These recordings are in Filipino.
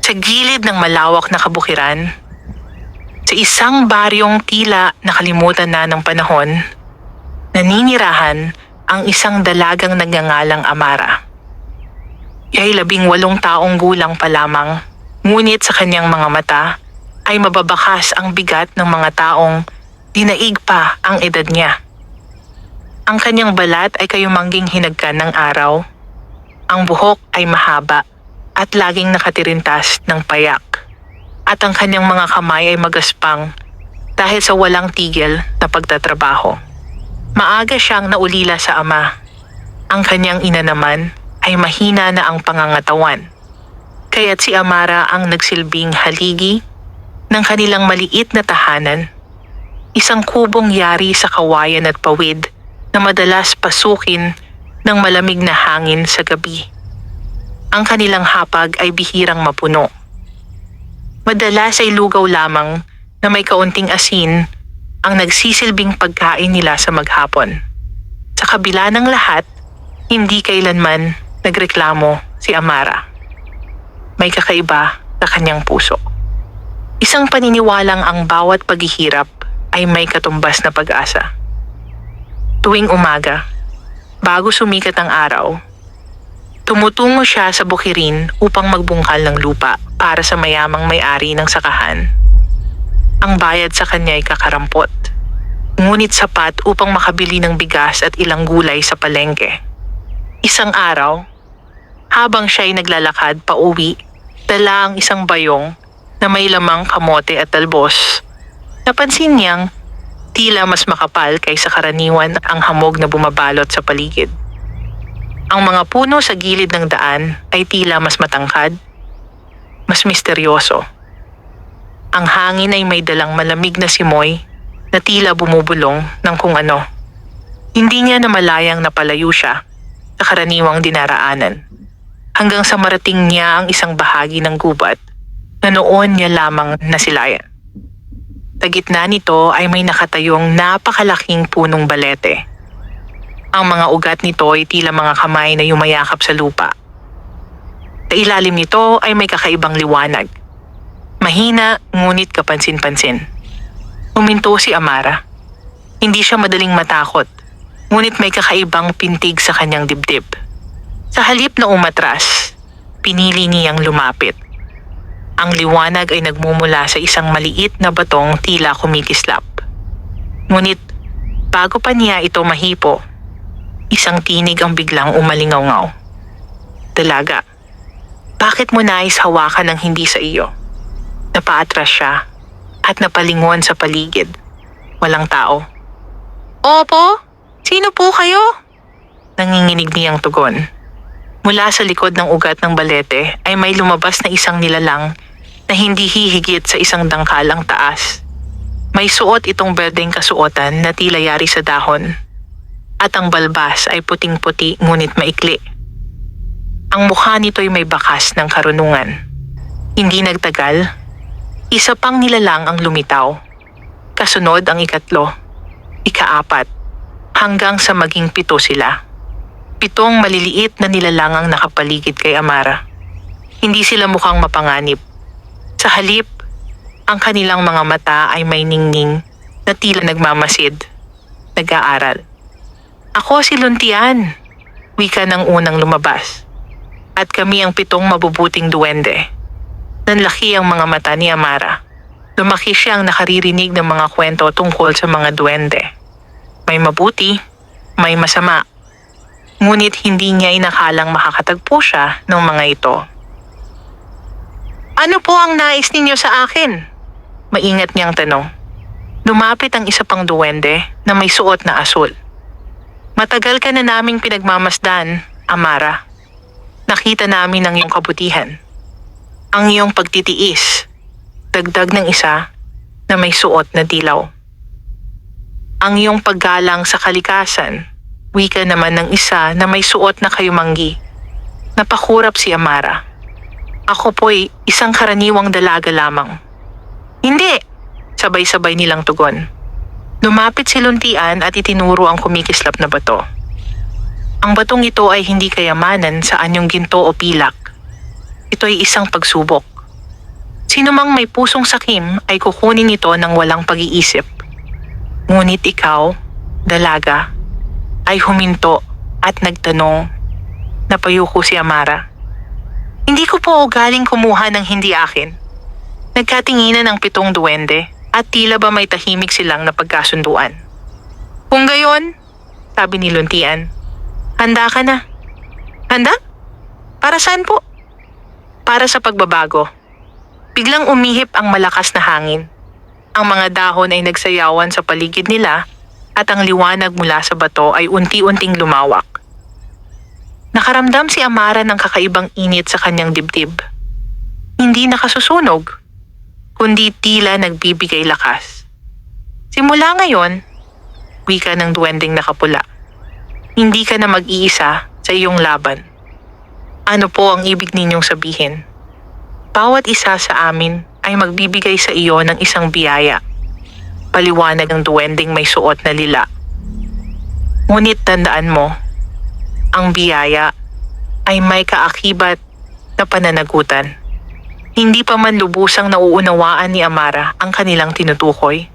Sa gilid ng malawak na kabukiran, sa isang baryong tila nakalimutan na ng panahon, naninirahan ang isang dalagang nagngangalang Amara. Ay 18 taong gulang pa lamang, ngunit sa kanyang mga mata ay mababakas ang bigat ng mga taong dinaig pa ang edad niya. Ang kanyang balat ay kayumangging hinagkan ng araw. Ang buhok ay mahaba at laging nakatirintas ng payak. At ang kanyang mga kamay ay magaspang dahil sa walang tigil na pagtatrabaho. Maaga siyang naulila sa ama. Ang kanyang ina naman ay mahina na ang pangangatawan. Kaya't si Amara ang nagsilbing haligi ng kanilang maliit na tahanan. Isang kubong yari sa kawayan at pawid na madalas pasukin ng malamig na hangin sa gabi. Ang kanilang hapag ay bihirang mapuno. Madalas ay lugaw lamang na may kaunting asin ang nagsisilbing pagkain nila sa maghapon. Sa kabila ng lahat, hindi kailanman nagreklamo si Amara. May kakaiba sa kanyang puso. Isang paniniwalang ang bawat paghihirap ay may katumbas na pag-asa. Tuwing umaga, bago sumikat ang araw, tumutungo siya sa bukirin upang magbungkal ng lupa para sa mayamang may-ari ng sakahan. Ang bayad sa kanya ay kakarampot, ngunit sapat upang makabili ng bigas at ilang gulay sa palengke. Isang araw, habang siya ay naglalakad pa uwi, dala ang isang bayong na may lamang kamote at talbos. Napansin niyang tila mas makapal kaysa karaniwan ang hamog na bumabalot sa paligid. Ang mga puno sa gilid ng daan ay tila mas matangkad, mas misteryoso. Ang hangin ay may dalang malamig na simoy na tila bumubulong ng kung ano. Hindi niya namalayang napalayo siya sa karaniwang dinaraanan, hanggang sa marating niya ang isang bahagi ng gubat na noon niya lamang nasilayan. Sa gitna nito ay may nakatayong napakalaking punong balete. Ang mga ugat nito ay tila mga kamay na yumayakap sa lupa. Sa ilalim nito ay may kakaibang liwanag. Mahina ngunit kapansin-pansin. Huminto si Amara. Hindi siya madaling matakot, ngunit may kakaibang pintig sa kanyang dibdib. Sa halip na umatras, pinili niyang lumapit. Ang liwanag ay nagmumula sa isang maliit na batong tila kumikislap. Ngunit bago pa niya ito mahipo, isang tinig ang biglang umalingaw-ngaw. Dalaga, bakit mo nais hawakan ng hindi sa iyo? Napaatras siya at napalingon sa paligid. Walang tao. Opo, sino po kayo? Nanginginig niyang tugon. Mula sa likod ng ugat ng balete ay may lumabas na isang nilalang na hindi hihigit sa isang dangkalang taas. May suot itong berdeng kasuotan na tila yari sa dahon. At ang balbas ay puting-puti ngunit maikli. Ang mukha nito ay may bakas ng karunungan. Hindi nagtagal, isa pang nilalang ang lumitaw. Kasunod ang ikatlo, ikaapat, hanggang sa maging 7 sila. 7 maliliit na nilalang ang nakapaligid kay Amara. Hindi sila mukhang mapanganib. Sa halip, ang kanilang mga mata ay may ningning na tila nagmamasid, nag-aaral. Ako si Luntian, wika ng unang lumabas. At kami ang 7 mabubuting duwende. Nanlaki ang mga mata ni Amara. Lumaki siyang nakaririnig ng mga kwento tungkol sa mga duwende. May mabuti, may masama. Ngunit hindi niya inakalang makakatagpo siya ng mga ito. Ano po ang nais ninyo sa akin? Maingat niyang tanong. Lumapit ang isa pang duwende na may suot na asul. Matagal ka na naming pinagmamasdan, Amara. Nakita namin ang iyong kabutihan. Ang iyong pagtitiis. Dagdag ng isa na may suot na dilaw. Ang iyong paggalang sa kalikasan. Wika naman ng isa na may suot na kayumanggi. Napakurap si Amara. Ako po'y isang karaniwang dalaga lamang. Hindi! Sabay-sabay nilang tugon. Lumapit si Luntian at itinuro ang kumikislap na bato. Ang batong ito ay hindi kayamanan sa anyong ginto o pilak. Ito ay isang pagsubok. Sino mang may pusong sakim ay kukunin ito ng walang pag-iisip. Ngunit ikaw, dalaga, ay huminto at nagtanong. Napayuko si Amara. Hindi ko po ugaling kumuha ng hindi akin. Nagkatinginan ang 7 duwende at tila ba may tahimik silang napagkasunduan. Kung gayon, sabi ni Luntian, handa ka na. Handa? Para saan po? Para sa pagbabago. Biglang umihip ang malakas na hangin. Ang mga dahon ay nagsayawan sa paligid nila at ang liwanag mula sa bato ay unti-unting lumawak. Nakaramdam si Amara ng kakaibang init sa kanyang dibdib. Hindi nakasusunog, kundi tila nagbibigay lakas. Simula ngayon, wika ng duwending nakapula, hindi ka na mag-iisa sa iyong laban. Ano po ang ibig ninyong sabihin? Bawat isa sa amin ay magbibigay sa iyo ng isang biyaya. Paliwanag ng duwending may suot na lila. Ngunit tandaan mo, ang biyaya ay may kaakibat na pananagutan. Hindi pa man lubusang nauunawaan ni Amara ang kanilang tinutukoy.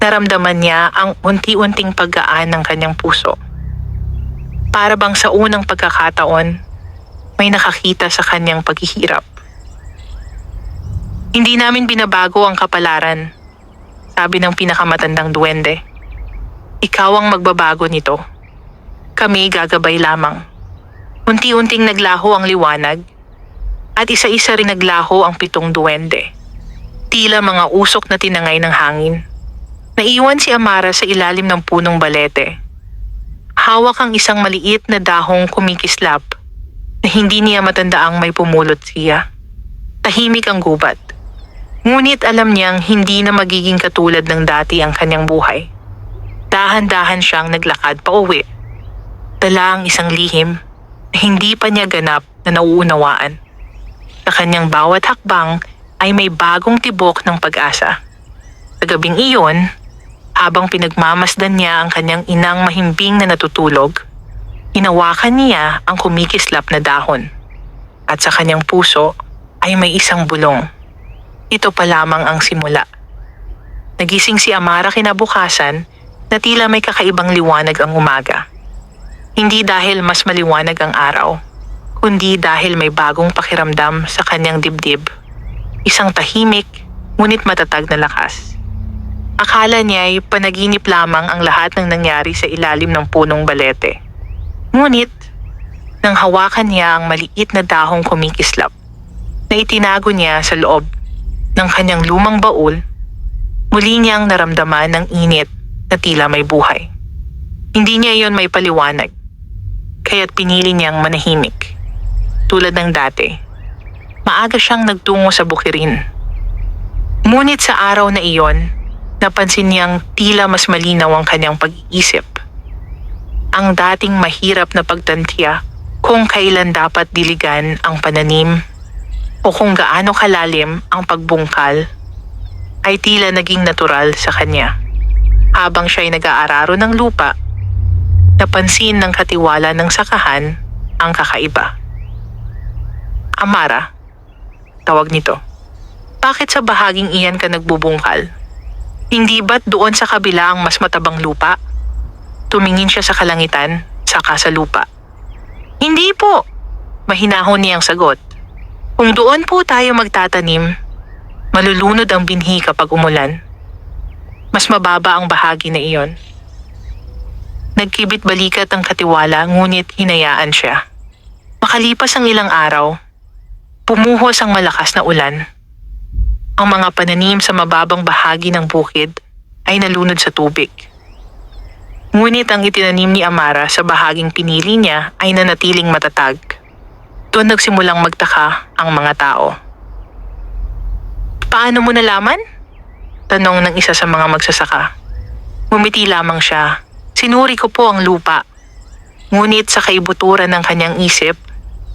Naramdaman niya ang unti-unting paggaan ng kanyang puso. Para bang sa unang pagkakataon, may nakakita sa kanyang paghihirap. Hindi namin binabago ang kapalaran, sabi ng pinakamatandang duwende. Ikaw ang magbabago nito. Kami gagabay lamang. Unti-unting naglaho ang liwanag at isa-isa rin naglaho ang 7 duwende. Tila mga usok na tinangay ng hangin. Naiwan si Amara sa ilalim ng punong balete. Hawak ang isang maliit na dahong kumikislap na hindi niya matandaang may pumulot siya. Tahimik ang gubat. Ngunit alam niyang hindi na magiging katulad ng dati ang kanyang buhay. Dahan-dahan siyang naglakad pa uwi. Dala ang isang lihim na hindi pa niya ganap na nauunawaan. Sa kanyang bawat hakbang ay may bagong tibok ng pag-asa. Sa gabing iyon, habang pinagmamasdan niya ang kanyang inang mahimbing na natutulog, hinawakan niya ang kumikislap na dahon. At sa kanyang puso ay may isang bulong. Ito pa lamang ang simula. Nagising si Amara kinabukasan na tila may kakaibang liwanag ang umaga. Hindi dahil mas maliwanag ang araw, kundi dahil may bagong pakiramdam sa kanyang dibdib. Isang tahimik, ngunit matatag na lakas. Akala niya ay panaginip lamang ang lahat ng nangyari sa ilalim ng punong balete. Ngunit, nang hawakan niya ang maliit na dahong kumikislap, na itinago niya sa loob ng kanyang lumang baul, muli niyang naramdaman ng init na tila may buhay. Hindi niya iyon may paliwanag, kaya't pinili niyang manahimik. Tulad ng dati, maaga siyang nagtungo sa bukirin. Ngunit sa araw na iyon, napansin niyang tila mas malinaw ang kanyang pag-iisip. Ang dating mahirap na pagtantiya kung kailan dapat diligan ang pananim o kung gaano kalalim ang pagbungkal ay tila naging natural sa kanya. Habang siya'y nag-aararo ng lupa, napansin ng katiwala ng sakahan ang kakaiba. Amara, tawag nito. Bakit sa bahaging iyan ka nagbubungkal? Hindi ba't doon sa kabila ang mas matabang lupa? Tumingin siya sa kalangitan, saka sa lupa. Hindi po, mahinahon niyang sagot. Kung doon po tayo magtatanim, malulunod ang binhi kapag umulan. Mas mababa ang bahagi na iyon. Nagkibit balikat ang katiwala ngunit hinayaan siya. Makalipas ang ilang araw, pumuhos ang malakas na ulan. Ang mga pananim sa mababang bahagi ng bukid ay nalunod sa tubig. Ngunit ang itinanim ni Amara sa bahaging pinili niya ay nanatiling matatag. Doon nagsimulang magtaka ang mga tao. Paano mo nalaman? Tanong ng isa sa mga magsasaka. Ngumiti lamang siya. Sinuri ko po ang lupa. Ngunit sa kaibuturan ng kanyang isip,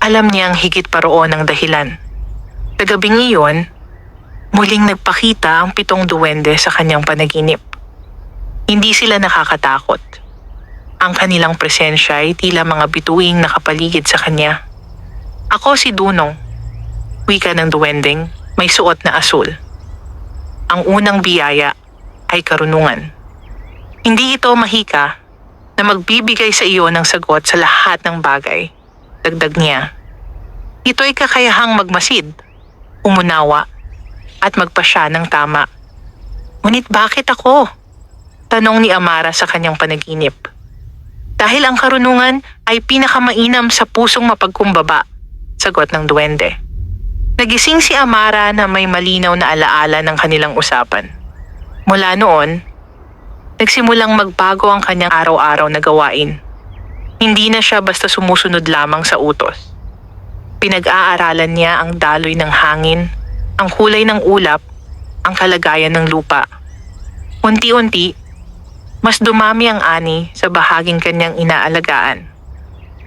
alam niyang higit pa roon ang dahilan. Sa gabing iyon, muling nagpakita ang 7 duwende sa kanyang panaginip. Hindi sila nakakatakot. Ang kanilang presensya ay tila mga bituing nakapaligid sa kanya. Ako si Dunong, wika ng duwending, may suot na asul. Ang unang biyaya ay karunungan. Hindi ito mahika na magbibigay sa iyo ng sagot sa lahat ng bagay. Dagdag niya, ito ay kakayahang magmasid, umunawa, at magpasya ng tama. Ngunit bakit ako? Tanong ni Amara sa kanyang panaginip. Dahil ang karunungan ay pinakamainam sa pusong mapagkumbaba, sagot ng duwende. Nagising si Amara na may malinaw na alaala ng kanilang usapan. Mula noon, nagsimulang magbago ang kanyang araw-araw na gawain. Hindi na siya basta sumusunod lamang sa utos. Pinag-aaralan niya ang daloy ng hangin, ang kulay ng ulap, ang kalagayan ng lupa. Unti-unti, mas dumami ang ani sa bahaging kanyang inaalagaan.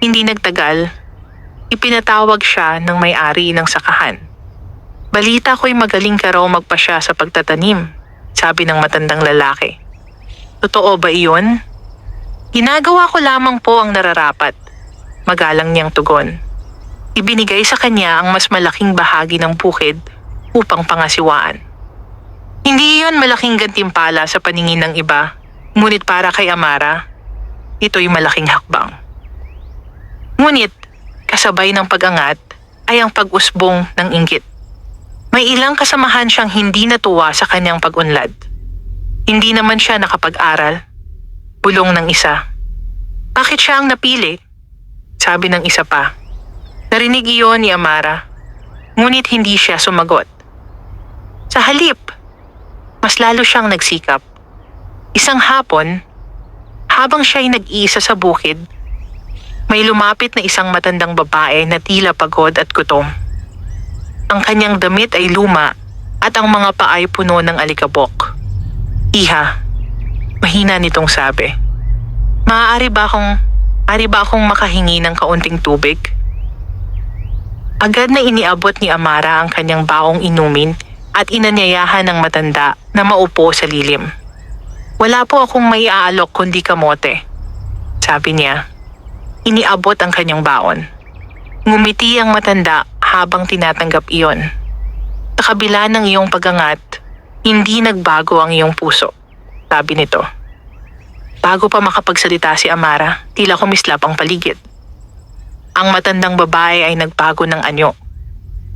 Hindi nagtagal, ipinatawag siya ng may-ari ng sakahan. Balita ko'y magaling ka raw magpasya sa pagtatanim, sabi ng matandang lalaki. Totoo ba iyon? Ginagawa ko lamang po ang nararapat, magalang niyang tugon. Ibinigay sa kanya ang mas malaking bahagi ng bukid upang pangasiwaan. Hindi iyon malaking gantimpala sa paningin ng iba, ngunit para kay Amara, ito'y malaking hakbang. Ngunit, kasabay ng pag-angat ay ang pag-usbong ng inggit. May ilang kasamahan siyang hindi natuwa sa kanyang pag-unlad. Hindi naman siya nakapag-aral. Bulong ng isa. Bakit siya ang napili? Sabi ng isa pa. Narinig iyon ni Amara, ngunit hindi siya sumagot. Sa halip, mas lalo siyang nagsikap. Isang hapon, habang siya'y nag-iisa sa bukid, may lumapit na isang matandang babae na tila pagod at gutom. Ang kanyang damit ay luma at ang mga paa ay puno ng alikabok. Iha, mahina nitong sabi. Maaari ba akong makahingi ng kaunting tubig? Agad na iniabot ni Amara ang kanyang baong inumin at inanyayahan ng matanda na maupo sa lilim. Wala po akong maiaalok kundi kamote, sabi niya. Iniabot ang kanyang baon. Ngumiti ang matanda habang tinatanggap iyon. Sa kabila ng iyong pagangat, hindi nagbago ang iyong puso, sabi nito. Bago pa makapagsalita si Amara, tila kumislap ang paligid. Ang matandang babae ay nagbago ng anyo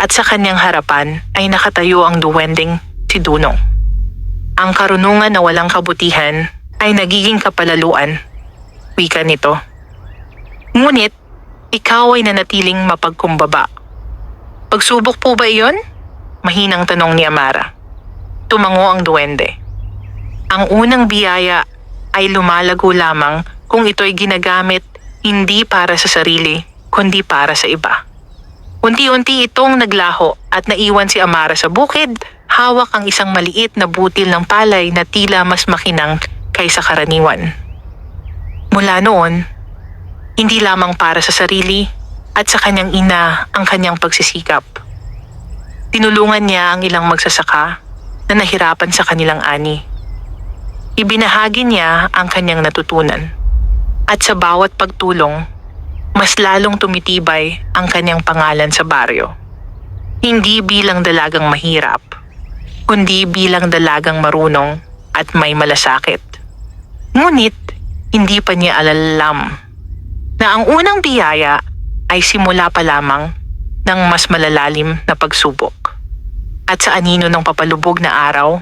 at sa kanyang harapan ay nakatayo ang duwending si Dunong. Ang karunungan na walang kabutihan ay nagiging kapalaluan, wika nito. Ngunit, ikaw ay nanatiling mapagkumbaba. Pagsubok po ba iyon? Mahinang tanong ni Amara. Tumango ang duwende. Ang unang biyaya ay lumalago lamang kung ito'y ginagamit hindi para sa sarili, kundi para sa iba. Unti-unti itong naglaho at naiwan si Amara sa bukid, hawak ang isang maliit na butil ng palay na tila mas makinang kaysa karaniwan. Mula noon, hindi lamang para sa sarili at sa kanyang ina ang kanyang pagsisikap. Tinulungan niya ang ilang magsasaka na nahirapan sa kanilang ani. Ibinahagi niya ang kanyang natutunan. At sa bawat pagtulong, mas lalong tumitibay ang kanyang pangalan sa baryo. Hindi bilang dalagang mahirap, kundi bilang dalagang marunong at may malasakit. Ngunit, hindi pa niya alalam na ang unang biyaya ay simula pa lamang ng mas malalalim na pagsubok. At sa anino ng papalubog na araw,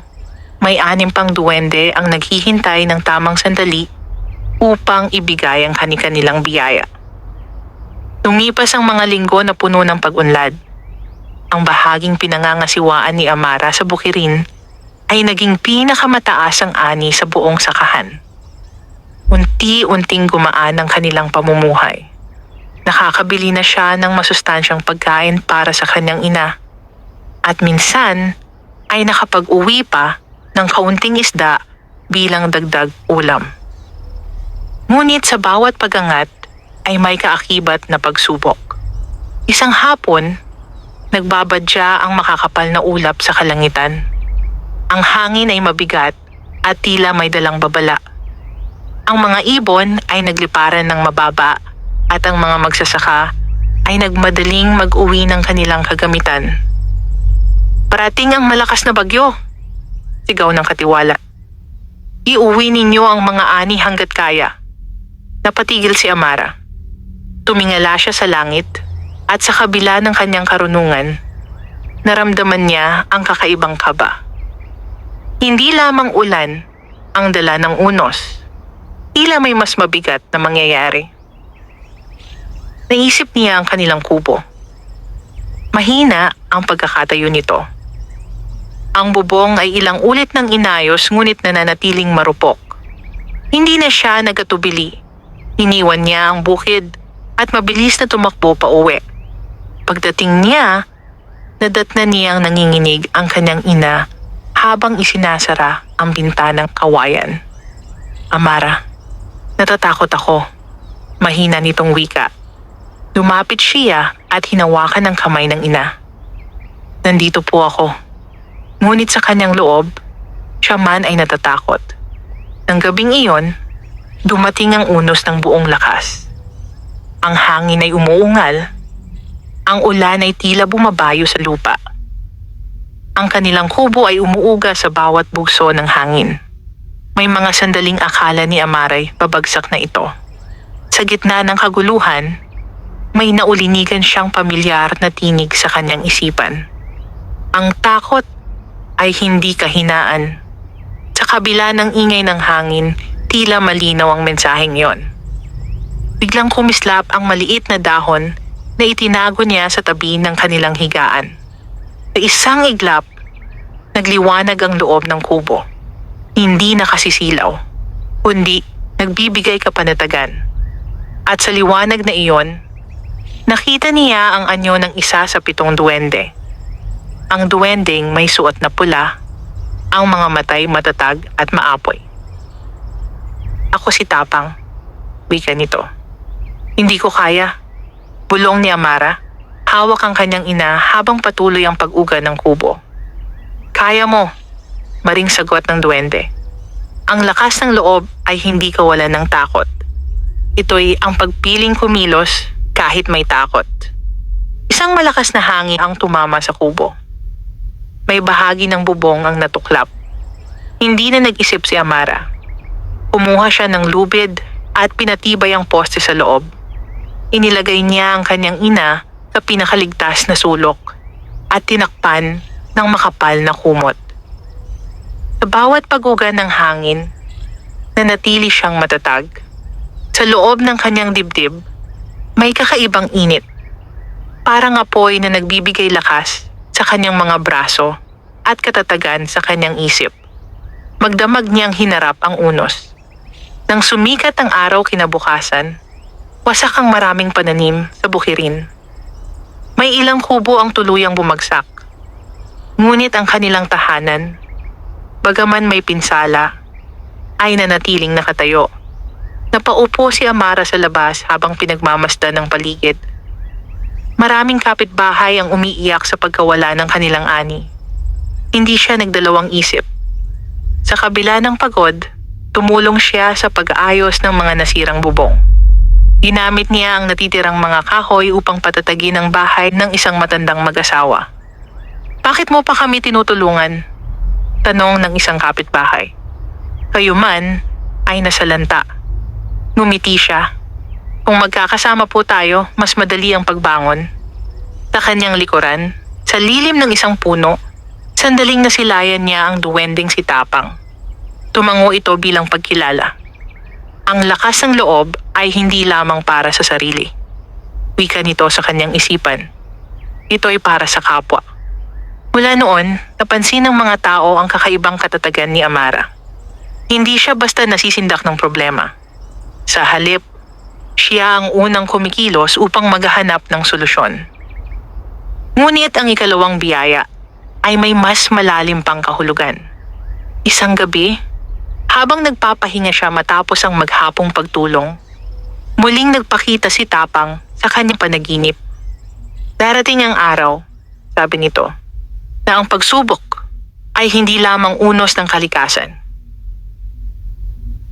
may 6 pang duwende ang naghihintay ng tamang sandali upang ibigay ang kani-kanilang biyaya. Lumipas ang mga linggo na puno ng pag-unlad. Ang bahaging pinangangasiwaan ni Amara sa bukirin ay naging pinakamataas ang ani sa buong sakahan. Unti-unting gumaan ang kanilang pamumuhay. Nakakabili na siya ng masustansyang pagkain para sa kanyang ina. At minsan ay nakapag-uwi pa ng kaunting isda bilang dagdag ulam. Ngunit sa bawat pagangat ay may kaakibat na pagsubok. Isang hapon, nagbabadya ang makakapal na ulap sa kalangitan. Ang hangin ay mabigat at tila may dalang babala. Ang mga ibon ay nagliparan ng mababa at ang mga magsasaka ay nagmadaling mag-uwi ng kanilang kagamitan. Parating ang malakas na bagyo. Sigaw ng katiwala. Iuwi ninyo ang mga ani hanggat kaya. Napatigil si Amara. Tumingala siya sa langit at sa kabila ng kanyang karunungan, naramdaman niya ang kakaibang kaba. Hindi lamang ulan ang dala ng unos. Tila may mas mabigat na mangyayari. Naisip niya ang kanilang kubo. Mahina ang pagkakatayo nito. Ang bubong ay ilang ulit ng inayos ngunit nananatiling marupok. Hindi na siya nagatubili. Iniwan niya ang bukid at mabilis na tumakbo pa uwi. Pagdating niya, nadatnan niyang nanginginig ang kanyang ina habang isinasara ang bintanang kawayan. Amara, natatakot ako. Mahina nitong wika. Lumapit siya at hinawakan ang kamay ng ina. Nandito po ako. Ngunit sa kanyang loob, siya man ay natatakot. Nang gabing iyon, dumating ang unos ng buong lakas. Ang hangin ay umuungal. Ang ulan ay tila bumabayo sa lupa. Ang kanilang kubo ay umuuga sa bawat bugso ng hangin. May mga sandaling akala ni Amaray pabagsak na ito. Sa gitna ng kaguluhan, may naulinigan siyang pamilyar na tinig sa kanyang isipan. Ang takot ay hindi kahinaan. Sa kabila ng ingay ng hangin, tila malinaw ang mensaheng yon. Biglang kumislap ang maliit na dahon na itinago niya sa tabi ng kanilang higaan. Sa isang iglap, nagliwanag ang loob ng kubo. Hindi nakasisilaw, kundi nagbibigay kapanatagan. At sa liwanag na iyon, nakita niya ang anyo ng isa sa 7 duwende. Ang duwendeng may suot na pula, ang mga matay matatag at maapoy. Ako si Tapang, wika nito. Hindi ko kaya, bulong ni Amara. Hawak ang kanyang ina habang patuloy ang pag-uga ng kubo. Kaya mo, maring sagot ng duwende. Ang lakas ng loob ay hindi kawalan ng takot. Ito'y ang pagpiling kumilos kahit may takot. Isang malakas na hangin ang tumama sa kubo. May bahagi ng bubong ang natuklap. Hindi na nag-isip si Amara. Kumuha siya ng lubid at pinatibay ang poste sa loob. Inilagay niya ang kanyang ina sa pinakaligtas na sulok at tinakpan ng makapal na kumot. Sa bawat pag-uga ng hangin, nanatili siyang matatag. Sa loob ng kanyang dibdib, may kakaibang init. Parang apoy na nagbibigay lakas sa kanyang mga braso at katatagan sa kanyang isip. Magdamag niyang hinarap ang unos. Nang sumikat ang araw kinabukasan, wasak ang maraming pananim sa bukirin. May ilang kubo ang tuluyang bumagsak. Ngunit ang kanilang tahanan, bagaman may pinsala, ay nanatiling nakatayo. Napaupo si Amara sa labas habang pinagmamasdan ng paligid. Maraming kapitbahay ang umiiyak sa pagkawala ng kanilang ani. Hindi siya nagdalawang isip. Sa kabila ng pagod, tumulong siya sa pag-aayos ng mga nasirang bubong. Ginamit niya ang natitirang mga kahoy upang patatagin ang bahay ng isang matandang mag-asawa. Bakit mo pa kami tinutulungan? Tanong ng isang kapitbahay. Kayo man ay nasalanta. Ngumiti siya. Kung magkakasama po tayo, mas madali ang pagbangon. Sa kanyang likuran, sa lilim ng isang puno, sandaling nasilayan niya ang duwending si Tapang. Tumango ito bilang pagkilala. Ang lakas ng loob ay hindi lamang para sa sarili. Wika nito sa kanyang isipan. Ito ay para sa kapwa. Mula noon, napansin ng mga tao ang kakaibang katatagan ni Amara. Hindi siya basta nasisindak ng problema. Sa halip, siya ang unang kumikilos upang maghahanap ng solusyon. Ngunit ang ikalawang biyaya ay may mas malalim pang kahulugan. Isang gabi, habang nagpapahinga siya matapos ang maghapong pagtulong, muling nagpakita si Tapang sa kanyang panaginip. Darating ang araw, sabi nito, na ang pagsubok ay hindi lamang unos ng kalikasan.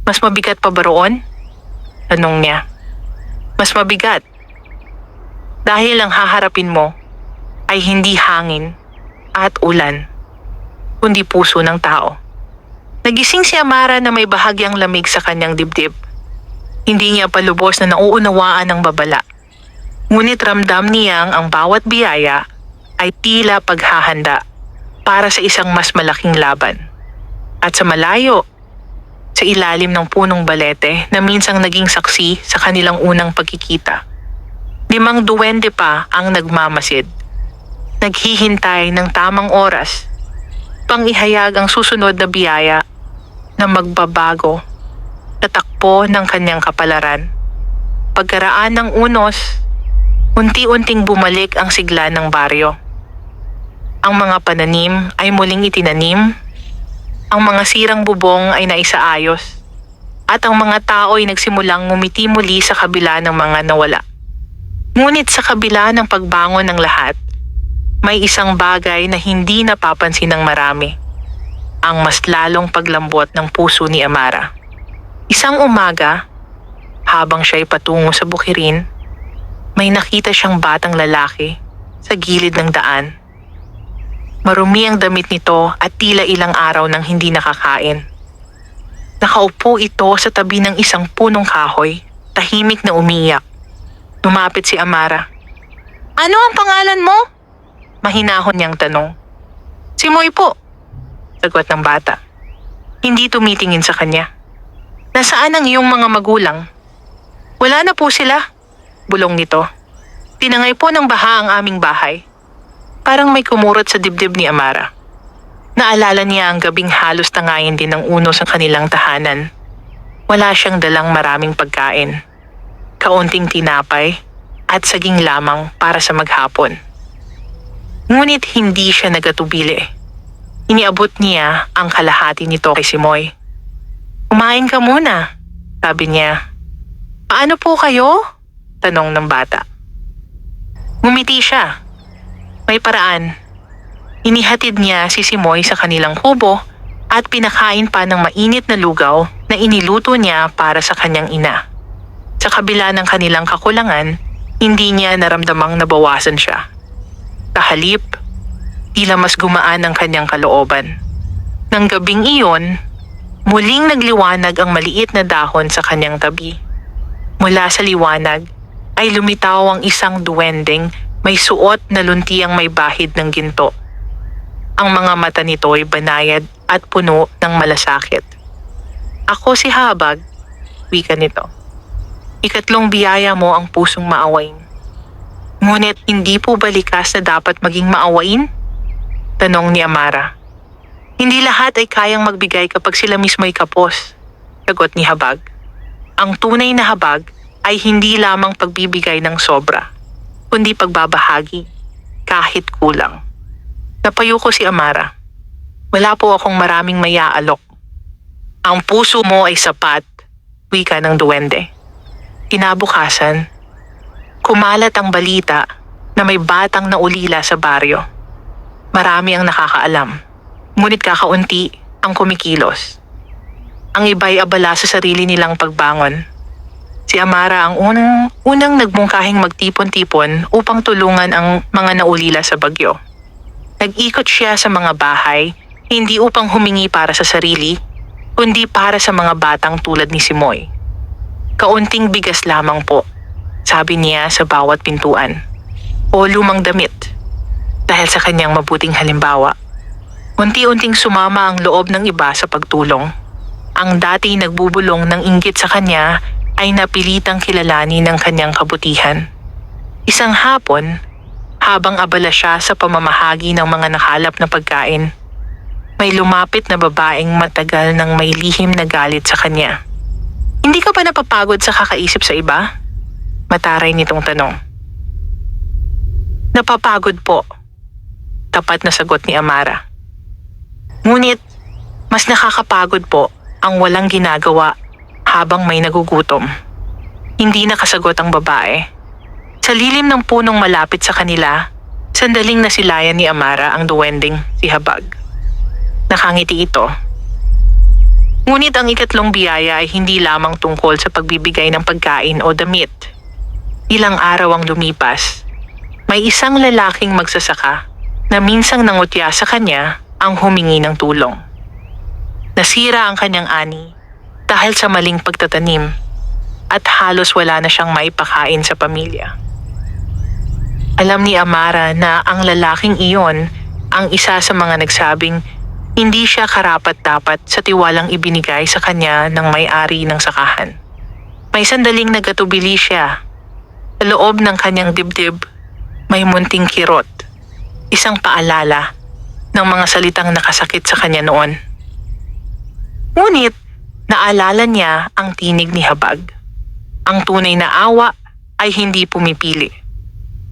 Mas mabigat pa ba roon? Tanong niya. Mas mabigat. Dahil ang haharapin mo ay hindi hangin, at ulan, kundi puso ng tao. Nagising si Amara na may bahagyang lamig sa kanyang dibdib. Hindi niya palubos na nauunawaan ng babala. Ngunit ramdam niyang ang bawat biyaya ay tila paghahanda para sa isang mas malaking laban. At sa malayo, sa ilalim ng punong balete na minsang naging saksi sa kanilang unang pagkikita, 5 duwende pa ang nagmamasid. Naghihintay ng tamang oras pang ihayag ang susunod na biyaya na magbabago sa takbo ng kanyang kapalaran. Pagkaraan ng unos, unti-unting bumalik ang sigla ng baryo. Ang mga pananim ay muling itinanim, ang mga sirang bubong ay naisaayos, at ang mga tao ay nagsimulang ngumiti muli sa kabila ng mga nawala. Ngunit sa kabila ng pagbangon ng lahat, may isang bagay na hindi napapansin ng marami. Ang mas lalong paglambot ng puso ni Amara. Isang umaga, habang siya'y patungo sa bukirin, may nakita siyang batang lalaki sa gilid ng daan. Marumi ang damit nito at tila ilang araw nang hindi nakakain. Nakaupo ito sa tabi ng isang punong kahoy, tahimik na umiyak. Lumapit si Amara. "Ano ang pangalan mo?" Mahinahon niyang tanong. "Si Moy po," sagot ng bata. Hindi tumitingin sa kanya. "Nasaan ang iyong mga magulang?" "Wala na po sila," bulong nito. "Tinangay po ng baha ang aming bahay." Parang may kumurot sa dibdib ni Amara. Naalala niya ang gabing halos tangayin din ng unos ang kanilang tahanan. Wala siyang dalang maraming pagkain. Kaunting tinapay at saging lamang para sa maghapon. Ngunit hindi siya nagatubili. Iniabot niya ang kalahati nito kay Simoy. "Kumain ka muna," sabi niya. "Paano po kayo?" tanong ng bata. Ngumiti siya. May paraan. Inihatid niya si Simoy sa kanilang kubo at pinakain pa ng mainit na lugaw na iniluto niya para sa kanyang ina. Sa kabila ng kanilang kakulangan, hindi niya naramdamang nabawasan siya. Kahalip, tila mas gumaan ang kanyang kalooban. Nang gabing iyon, muling nagliwanag ang maliit na dahon sa kanyang tabi. Mula sa liwanag ay lumitaw ang isang duwendeng may suot na luntiang may bahid ng ginto. Ang mga mata nito ay banayad at puno ng malasakit. "Ako si Habag," wika nito. "Ikatlong biyaya mo ang pusong maawain." "Ngunit hindi po ba likas na dapat maging maawain?" tanong ni Amara. "Hindi lahat ay kayang magbigay kapag sila mismo ay kapos," sagot ni Habag. "Ang tunay na habag ay hindi lamang pagbibigay ng sobra, kundi pagbabahagi, kahit kulang." Napayuko si Amara. "Wala po akong maraming mayaalok." "Ang puso mo ay sapat," wika ng duwende. Kinabukasan, kumalat ang balita na may batang naulila sa baryo. Marami ang nakakaalam, ngunit kakaunti ang kumikilos. Ang iba'y abala sa sarili nilang pagbangon. Si Amara ang unang nagmungkahing magtipon-tipon upang tulungan ang mga naulila sa bagyo. Nag-ikot siya sa mga bahay, hindi upang humingi para sa sarili, kundi para sa mga batang tulad ni Simoy. "Kaunting bigas lamang po," sabi niya sa bawat pintuan. "O lumang damit." Dahil sa kanyang mabuting halimbawa, unti-unting sumama ang loob ng iba sa pagtulong. Ang dati nagbubulong ng inggit sa kanya ay napilitang kilalanin ng kanyang kabutihan. Isang hapon, habang abala siya sa pamamahagi ng mga nakalap na pagkain, may lumapit na babaeng matagal nang may lihim na galit sa kanya. "Hindi ka ba napapagod sa kakaisip sa iba?" Mataray nitong tanong. "Napapagod po," tapat na sagot ni Amara. "Ngunit, mas nakakapagod po ang walang ginagawa habang may nagugutom." Hindi nakasagot ang babae. Sa lilim ng punong malapit sa kanila, sandaling nasilayan ni Amara ang duwending si Habag. Nakangiti ito. Ngunit ang ikatlong biyaya ay hindi lamang tungkol sa pagbibigay ng pagkain o damit. Ilang araw ang lumipas. May isang lalaking magsasaka na minsang nangutya sa kanya ang humingi ng tulong. Nasira ang kanyang ani dahil sa maling pagtatanim at halos wala na siyang maipakain sa pamilya. Alam ni Amara na ang lalaking iyon ang isa sa mga nagsabing hindi siya karapat-dapat sa tiwalang ibinigay sa kanya ng may-ari ng sakahan. May sandaling nagatubili siya. Sa loob ng kanyang dibdib, may munting kirot, isang paalala ng mga salitang nakasakit sa kanya noon. Ngunit, naalala niya ang tinig ni Habag. Ang tunay na awa ay hindi pumipili.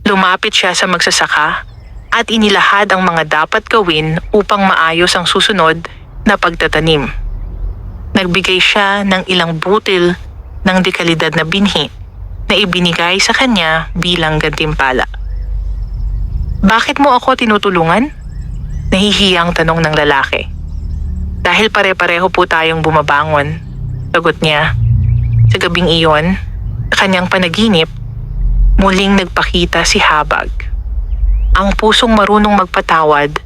Lumapit siya sa magsasaka at inilahad ang mga dapat gawin upang maayos ang susunod na pagtatanim. Nagbigay siya ng ilang butil ng dekalidad na binhi na ibinigay sa kanya bilang gantimpala. Bakit mo ako tinutulungan? Nahihiyang tanong ng lalaki. Dahil pare-pareho po tayong bumabangon, sagot niya. Sa gabing iyon, sa kanyang panaginip, muling nagpakita si Habag. Ang pusong marunong magpatawad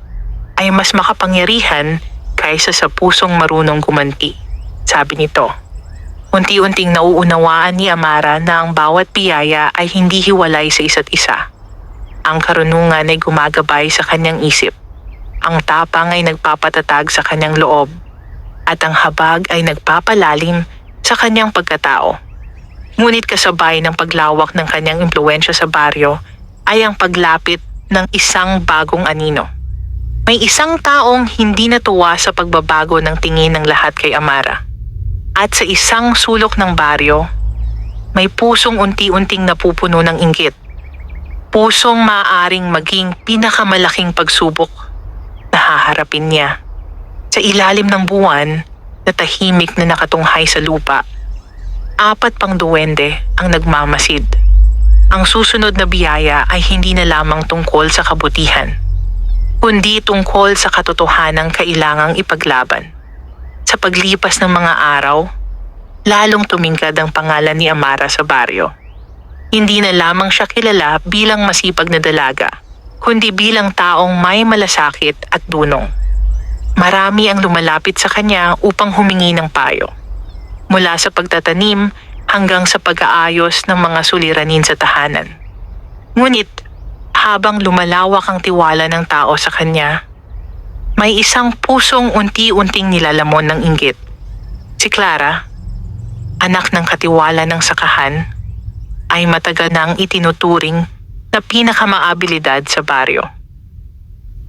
ay mas makapangyarihan kaysa sa pusong marunong gumanti, sabi nito. Unti-unting nauunawaan ni Amara na ang bawat biyaya ay hindi hiwalay sa isa't isa. Ang karunungan ay gumagabay sa kanyang isip. Ang tapang ay nagpapatatag sa kanyang loob. At ang habag ay nagpapalalim sa kanyang pagkatao. Ngunit kasabay ng paglawak ng kanyang impluwensya sa baryo ay ang paglapit ng isang bagong anino. May isang taong hindi natuwa sa pagbabago ng tingin ng lahat kay Amara. At sa isang sulok ng baryo, may pusong unti-unting napupuno ng inggit. Pusong maaaring maging pinakamalaking pagsubok na haharapin niya. Sa ilalim ng buwan na tahimik na nakatunghay sa lupa, 4 pang duwende ang nagmamasid. Ang susunod na biyaya ay hindi na lamang tungkol sa kabutihan, kundi tungkol sa katotohanang kailangang ipaglaban. Sa paglipas ng mga araw, lalong tumingkad ang pangalan ni Amara sa baryo. Hindi na lamang siya kilala bilang masipag na dalaga, kundi bilang taong may malasakit at dunong. Marami ang lumalapit sa kanya upang humingi ng payo. Mula sa pagtatanim hanggang sa pag-aayos ng mga suliranin sa tahanan. Ngunit, habang lumalawak ang tiwala ng tao sa kanya, may isang pusong unti-unting nilalamon ng inggit. Si Clara, anak ng katiwala ng sakahan, ay matagal nang itinuturing na pinakamaabilidad sa baryo.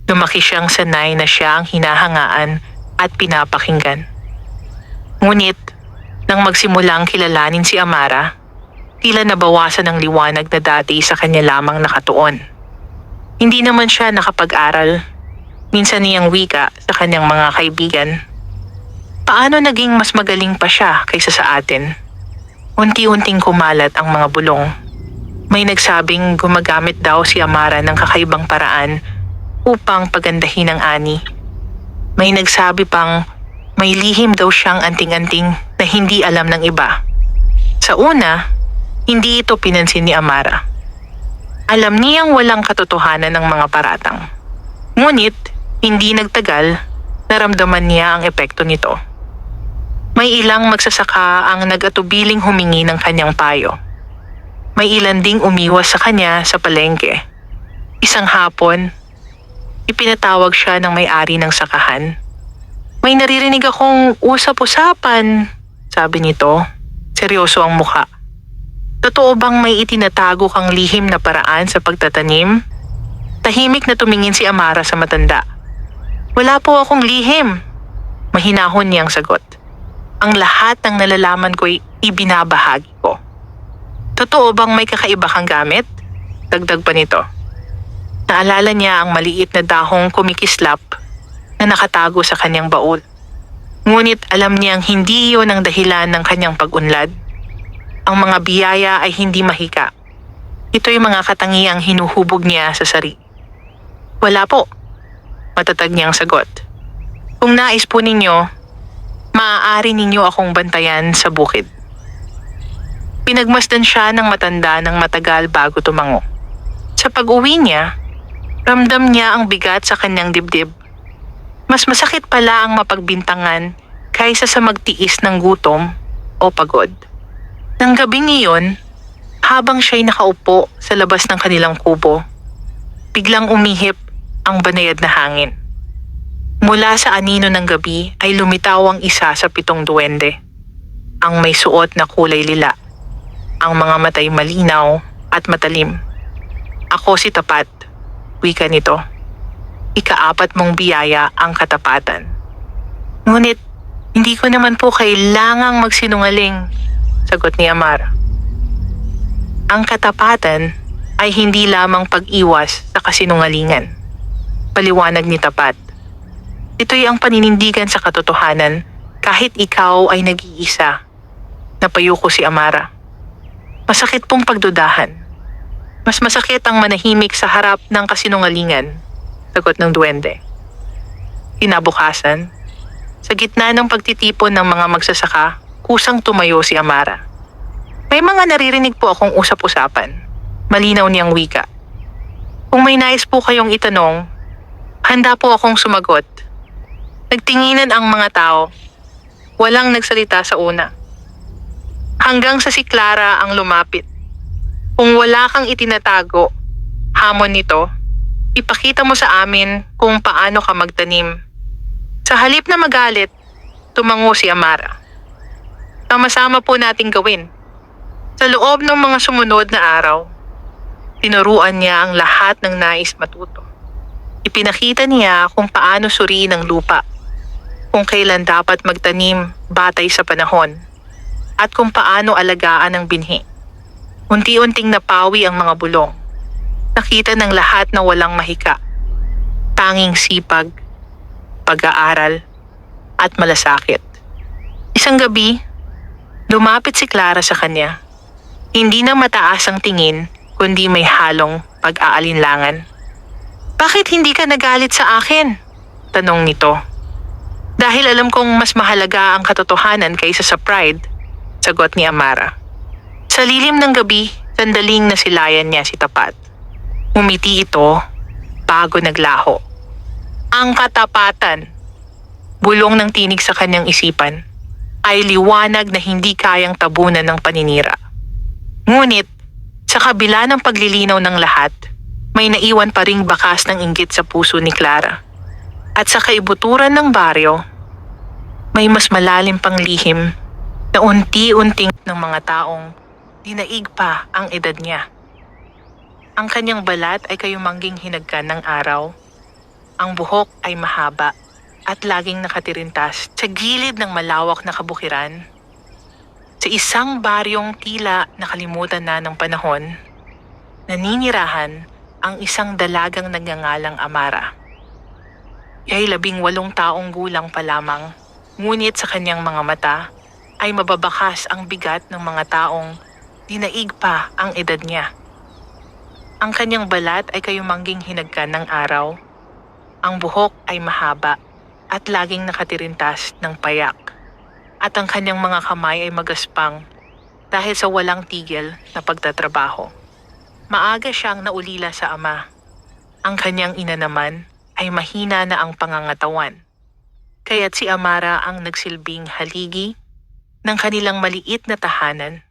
Lumaki siyang sanay na siya ang hinahangaan at pinapakinggan. Ngunit, nang magsimulang kilalanin si Amara, tila nabawasan ang liwanag na dati sa kanya lamang nakatuon. Hindi naman siya nakapag-aral. Minsan niyang wika sa kanyang mga kaibigan. Paano naging mas magaling pa siya kaysa sa atin? Unti-unting kumalat ang mga bulong. May nagsabing gumagamit daw si Amara ng kakaibang paraan upang pagandahin ang ani. May nagsabi pang may lihim daw siyang anting-anting na hindi alam ng iba. Sa una, hindi ito pinansin ni Amara. Alam niyang walang katotohanan ng mga paratang. Ngunit, hindi nagtagal, naramdaman niya ang epekto nito. May ilang magsasaka ang nag-atubiling humingi ng kanyang payo. May ilan ding umiwas sa kanya sa palengke. Isang hapon, ipinatawag siya ng may-ari ng sakahan. May naririnig akong usap-usapan, sabi nito. Seryoso ang mukha. Totoo bang may itinatago kang lihim na paraan sa pagtatanim? Tahimik na tumingin si Amara sa matanda. Wala po akong lihim. Mahinahon niyang sagot. Ang lahat ng nalalaman ko'y ibinabahagi ko. Totoo bang may kakaiba kang gamit? Dagdag pa nito. Naalala niya ang maliit na dahong kumikislap na nakatago sa kanyang baul. Ngunit alam niyang hindi iyon ang dahilan ng kanyang pag-unlad. Ang mga biyaya ay hindi mahika. Ito'y mga katangiang hinuhubog niya sa sarili. Wala po. Matatag niyang sagot. Kung nais po ninyo, maaari ninyo akong bantayan sa bukid. Pinagmasdan siya ng matanda ng matagal bago tumango. Sa pag-uwi niya, Ramdam niya ang bigat sa kanyang dibdib. Mas masakit pala ang mapagbintangan kaysa sa magtiis ng gutom o pagod. Nang gabing iyon, habang siya'y nakaupo sa labas ng kanilang kubo, biglang umihip ang banayad na hangin. Mula sa anino ng gabi ay lumitaw ang isa sa 7 duwende. Ang may suot na kulay lila. Ang mga matay malinaw at matalim. Ako si Tapat, wika nito. Ika-4 mong biyaya ang katapatan. Ngunit, hindi ko naman po kailangang magsinungaling, sagot ni Amara. Ang katapatan ay hindi lamang pag-iwas sa kasinungalingan. Paliwanag ni Tapat. Ito'y ang paninindigan sa katotohanan kahit ikaw ay nag-iisa. Napayuko si Amara. Masakit pong pagdudahan. Mas masakit ang manahimik sa harap ng kasinungalingan, sagot ng duwende. Kinabukasan, sa gitna ng pagtitipon ng mga magsasaka, kusang tumayo si Amara. May mga naririnig po akong usap-usapan. Malinaw niyang wika. Kung may nais po kayong itanong, handa po akong sumagot. Nagtinginan ang mga tao. Walang nagsalita sa una. Hanggang sa si Clara ang lumapit. Kung wala kang itinatago, hamon nito, ipakita mo sa amin kung paano ka magtanim. Sa halip na magalit, tumango si Amara. Sama-sama po nating gawin. Sa loob ng mga sumunod na araw, tinuruan niya ang lahat ng nais matuto. Ipinakita niya kung paano suriin ang lupa, kung kailan dapat magtanim batay sa panahon, at kung paano alagaan ang binhi. Unti-unting napawi ang mga bulong. Nakita ng lahat na walang mahika. Tanging sipag, pag-aaral, at malasakit. Isang gabi, lumapit si Clara sa kanya. Hindi na mataas ang tingin, kundi may halong pag-aalinlangan. Bakit hindi ka nagalit sa akin? Tanong nito. Dahil alam kong mas mahalaga ang katotohanan kaysa sa pride, sagot ni Amara. Sa lilim ng gabi, sandaling nasilayan niya si Tapat. Umiti ito, bago naglaho. Ang katapatan, bulong ng tinig sa kanyang isipan, ay liwanag na hindi kayang tabunan ng paninira. Ngunit, sa kabila ng paglilinaw ng lahat, may naiwan pa ring bakas ng inggit sa puso ni Clara. At sa kaibuturan ng baryo, may mas malalim pang lihim na unti-unting ng mga taong dinaig pa ang edad niya. Ang kanyang balat ay kayumangging hinagkan ng araw. Ang buhok ay mahaba at laging nakatirintas sa gilid ng malawak na kabukiran. Sa isang baryong tila nakalimutan na ng panahon, naninirahan ang isang dalagang nagngangalang Amara. Ay 18 taong gulang pa lamang, ngunit sa kanyang mga mata ay mababakas ang bigat ng mga taong dinaig pa ang edad niya. Ang kanyang balat ay kayumangging hinagkan ng araw. Ang buhok ay mahaba at laging nakatirintas ng payak. At ang kanyang mga kamay ay magaspang dahil sa walang tigil na pagtatrabaho. Maaga siyang naulila sa ama. Ang kanyang ina naman ay mahina na ang pangangatawan. Kaya't si Amara ang nagsilbing haligi ng kanilang maliit na tahanan.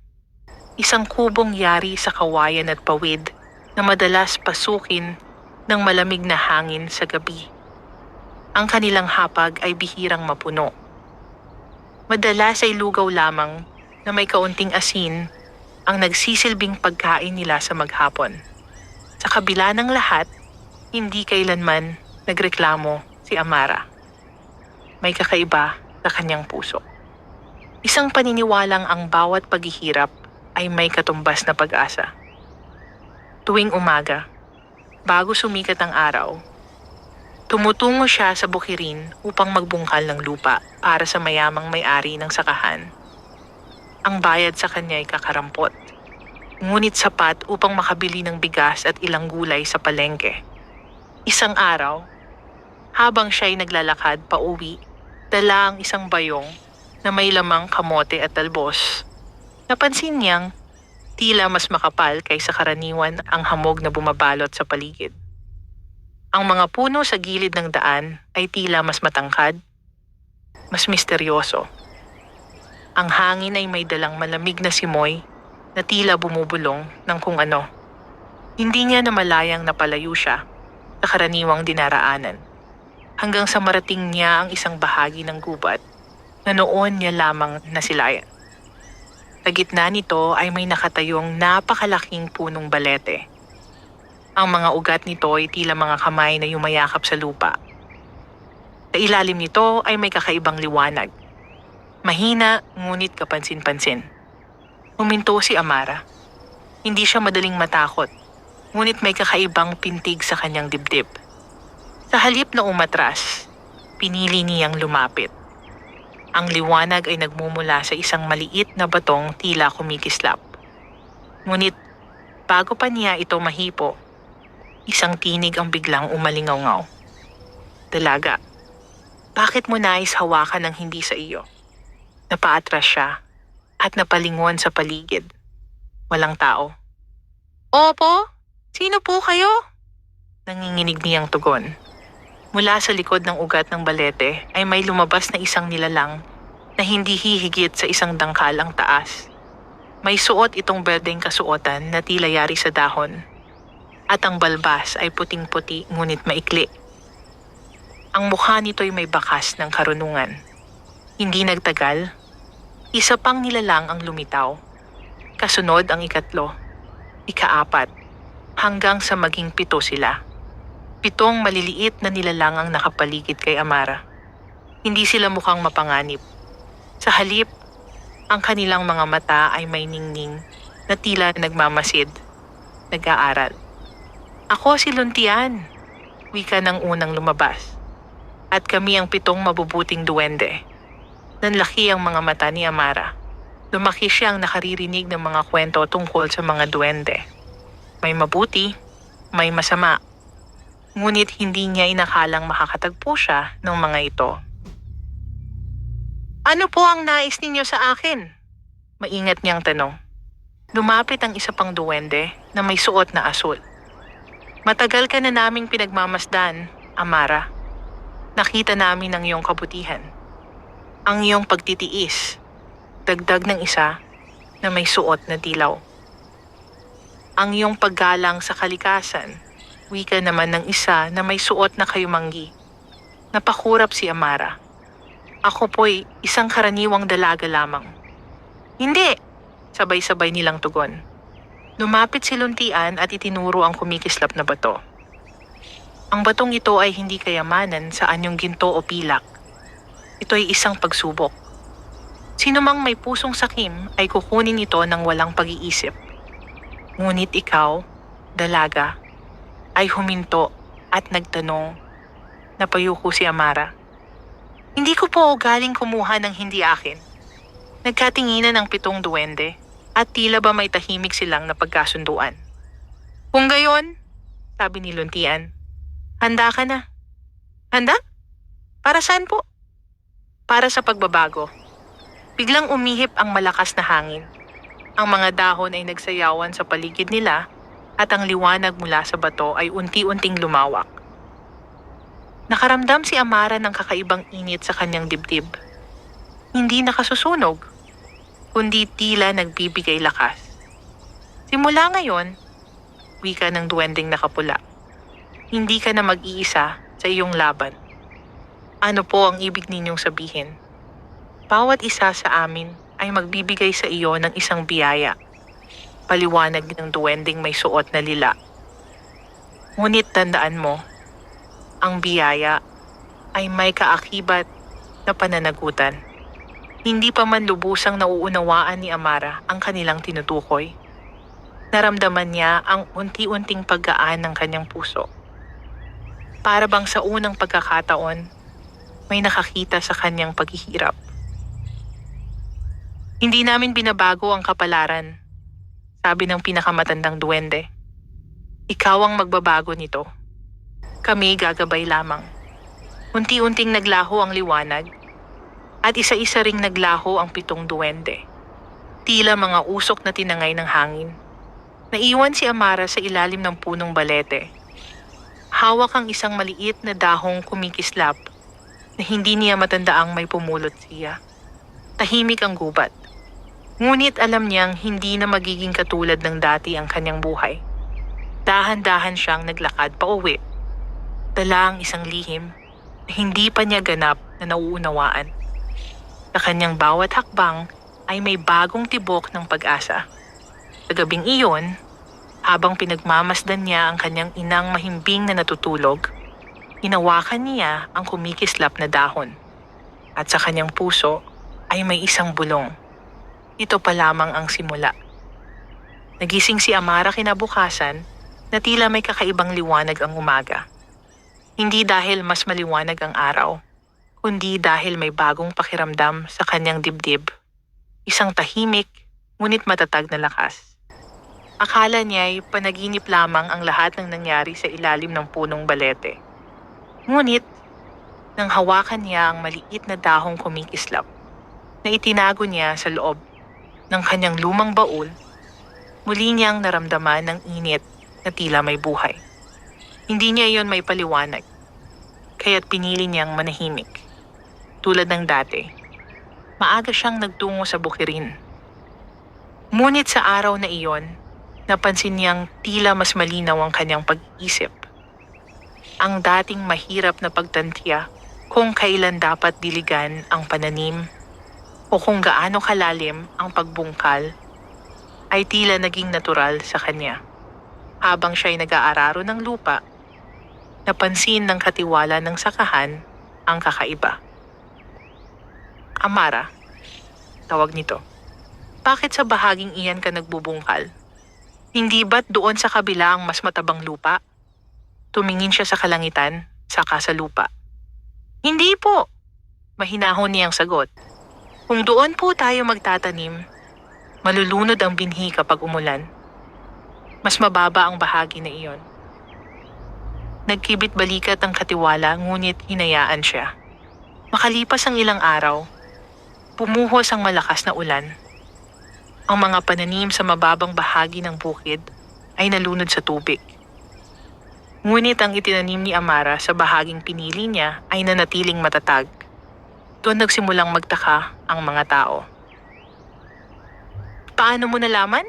Isang kubong yari sa kawayan at pawid na madalas pasukin ng malamig na hangin sa gabi. Ang kanilang hapag ay bihirang mapuno. Madalas ay lugaw lamang na may kaunting asin ang nagsisilbing pagkain nila sa maghapon. Sa kabila ng lahat, hindi kailanman nagreklamo si Amara. May kakaiba sa kanyang puso. Isang paniniwalang ang bawat paghihirap ay may katumbas na pag-asa. Tuwing umaga, bago sumikat ang araw, tumutungo siya sa bukirin upang magbungkal ng lupa para sa mayamang may-ari ng sakahan. Ang bayad sa kanya ay kakarampot, ngunit sapat upang makabili ng bigas at ilang gulay sa palengke. Isang araw, habang siya'y naglalakad pauwi, dala ang isang bayong na may lamang kamote at talbos. Napansin niyang tila mas makapal kaysa karaniwan ang hamog na bumabalot sa paligid. Ang mga puno sa gilid ng daan ay tila mas matangkad, mas misteryoso. Ang hangin ay may dalang malamig na simoy na tila bumubulong ng kung ano. Hindi niya namalayang napalayo siya sa karaniwang dinaraanan hanggang sa marating niya ang isang bahagi ng gubat na noon niya lamang nasilayan. Sa gitna nito ay may nakatayong napakalaking punong balete. Ang mga ugat nito ay tila mga kamay na yumayakap sa lupa. Sa ilalim nito ay may kakaibang liwanag. Mahina ngunit kapansin-pansin. Huminto si Amara. Hindi siya madaling matakot, ngunit may kakaibang pintig sa kanyang dibdib. Sa halip na umatras, pinili niyang lumapit. Ang liwanag ay nagmumula sa isang maliit na batong tila kumikislap. Ngunit bago pa niya ito mahipo, isang tinig ang biglang umalingaw-ngaw. Dalaga, bakit mo nais hawakan ng hindi sa iyo? Napaatras siya at napalingon sa paligid. Walang tao. Opo, sino po kayo? Nanginginig niyang tugon. Mula sa likod ng ugat ng balete ay may lumabas na isang nilalang na hindi hihigit sa isang dangkal ang taas. May suot itong berdeng kasuotan na tila yari sa dahon. At ang balbas ay puting-puti ngunit maikli. Ang mukha nito'y may bakas ng karunungan. Hindi nagtagal, isa pang nilalang ang lumitaw. Kasunod ang ikatlo, ikaapat, hanggang sa maging 7 sila. 7 maliliit na nilalang ang nakapaligid kay Amara. Hindi sila mukhang mapanganib. Sa halip, ang kanilang mga mata ay may ningning na tila nagmamasid, nag-aaral. Ako si Luntian, wika ng unang lumabas. At kami ang 7 mabubuting duwende. Nanlaki ang mga mata ni Amara. Lumaki siyang nakaririnig ng mga kwento tungkol sa mga duwende. May mabuti, may masama. Ngunit hindi niya inakalang makakatagpo siya ng mga ito. Ano po ang nais ninyo sa akin? Maingat niyang tanong. Lumapit ang isa pang duwende na may suot na asul. Matagal ka na naming pinagmamasdan, Amara. Nakita namin ang iyong kabutihan. Ang iyong pagtitiis. Dagdag ng isa na may suot na dilaw. Ang iyong paggalang sa kalikasan. Wika naman ng isa na may suot na kayumanggi. Napakurap si Amara. Ako po'y isang karaniwang dalaga lamang. Hindi! Sabay-sabay nilang tugon. Lumapit si Luntian at itinuro ang kumikislap na bato. Ang batong ito ay hindi kayamanan sa anyong ginto o pilak. Ito ay isang pagsubok. Sino mang may pusong sakim ay kukunin ito ng walang pag-iisip. Ngunit ikaw, dalaga, ay huminto at nagtanong. Napayuko si Amara. Hindi ko po galing kumuha ng hindi akin. Nagkatinginan ang 7 duwende at tila ba may tahimik silang napagkasunduan. Kung gayon, sabi ni Luntian, handa ka na. Handa? Para saan po? Para sa pagbabago. Biglang umihip ang malakas na hangin. Ang mga dahon ay nagsayawan sa paligid nila at ang liwanag mula sa bato ay unti-unting lumawak. Nakaramdam si Amara ng kakaibang init sa kanyang dibdib. Hindi nakasusunog, kundi tila nagbibigay lakas. Simula ngayon, wika ng duwending nakapula, hindi ka na mag-iisa sa iyong laban. Ano po ang ibig ninyong sabihin? Bawat isa sa amin ay magbibigay sa iyo ng isang biyaya. Paliwanag ng duwending may suot na lila. Ngunit tandaan mo, ang biyaya ay may kaakibat na pananagutan. Hindi pa man lubusang nauunawaan ni Amara ang kanilang tinutukoy. Naramdaman niya ang unti-unting paggaan ng kanyang puso. Para bang sa unang pagkakataon, may nakakita sa kanyang paghihirap. Hindi namin binabago ang kapalaran, sabi ng pinakamatandang duwende. Ikaw ang magbabago nito. Kami gagabay lamang. Unti-unting naglaho ang liwanag at isa-isa ring naglaho ang 7 duwende. Tila mga usok na tinangay ng hangin. Naiwan si Amara sa ilalim ng punong balete. hawak ang isang maliit na dahong kumikislap na hindi niya matandaang may pumulot siya. Tahimik ang gubat. Ngunit alam niyang hindi na magiging katulad ng dati ang kanyang buhay. Dahan-dahan siyang naglakad pauwi. Dala ang isang lihim na hindi pa niya ganap na nauunawaan. Sa kanyang bawat hakbang ay may bagong tibok ng pag-asa. Sa gabing iyon, habang pinagmamasdan niya ang kanyang inang mahimbing na natutulog, hinawakan niya ang kumikislap na dahon. At sa kanyang puso ay may isang bulong. Ito pa lamang ang simula. Nagising si Amara kinabukasan na tila may kakaibang liwanag ang umaga. Hindi dahil mas maliwanag ang araw, kundi dahil may bagong pakiramdam sa kanyang dibdib. Isang tahimik, ngunit matatag na lakas. Akala niya ay panaginip lamang ang lahat ng nangyari sa ilalim ng punong balete. Ngunit, nang hawakan niya ang maliit na dahong kumikislap, na itinago niya sa loob ng kanyang lumang baul, muli niyang naramdaman ng init na tila may buhay. Hindi niya iyon may paliwanag, kaya't pinili niyang manahimik. Tulad ng dati, maaga siyang nagtungo sa bukirin. Ngunit sa araw na iyon, napansin niyang tila mas malinaw ang kanyang pag-iisip. Ang dating mahirap na pagtantya kung kailan dapat diligan ang pananim o kung gaano kalalim ang pagbungkal ay tila naging natural sa kanya. Habang siya'y nag-aararo ng lupa, napansin ng katiwala ng sakahan ang kakaiba. Amara, tawag nito. Bakit sa bahaging iyan ka nagbubungkal? Hindi ba't doon sa kabila ang mas matabang lupa? Tumingin siya sa kalangitan, saka sa lupa. Hindi po, mahinahon niyang sagot. Kung doon po tayo magtatanim, malulunod ang binhi kapag umulan. Mas mababa ang bahagi na iyon. Nagkibit balikat ang katiwala ngunit hinayaan siya. Makalipas ang ilang araw, pumuhos ang malakas na ulan. Ang mga pananim sa mababang bahagi ng bukid ay nalunod sa tubig. Ngunit ang itinanim ni Amara sa bahaging pinili niya ay nanatiling matatag. Doon nagsimulang magtaka ang mga tao. Paano mo nalaman?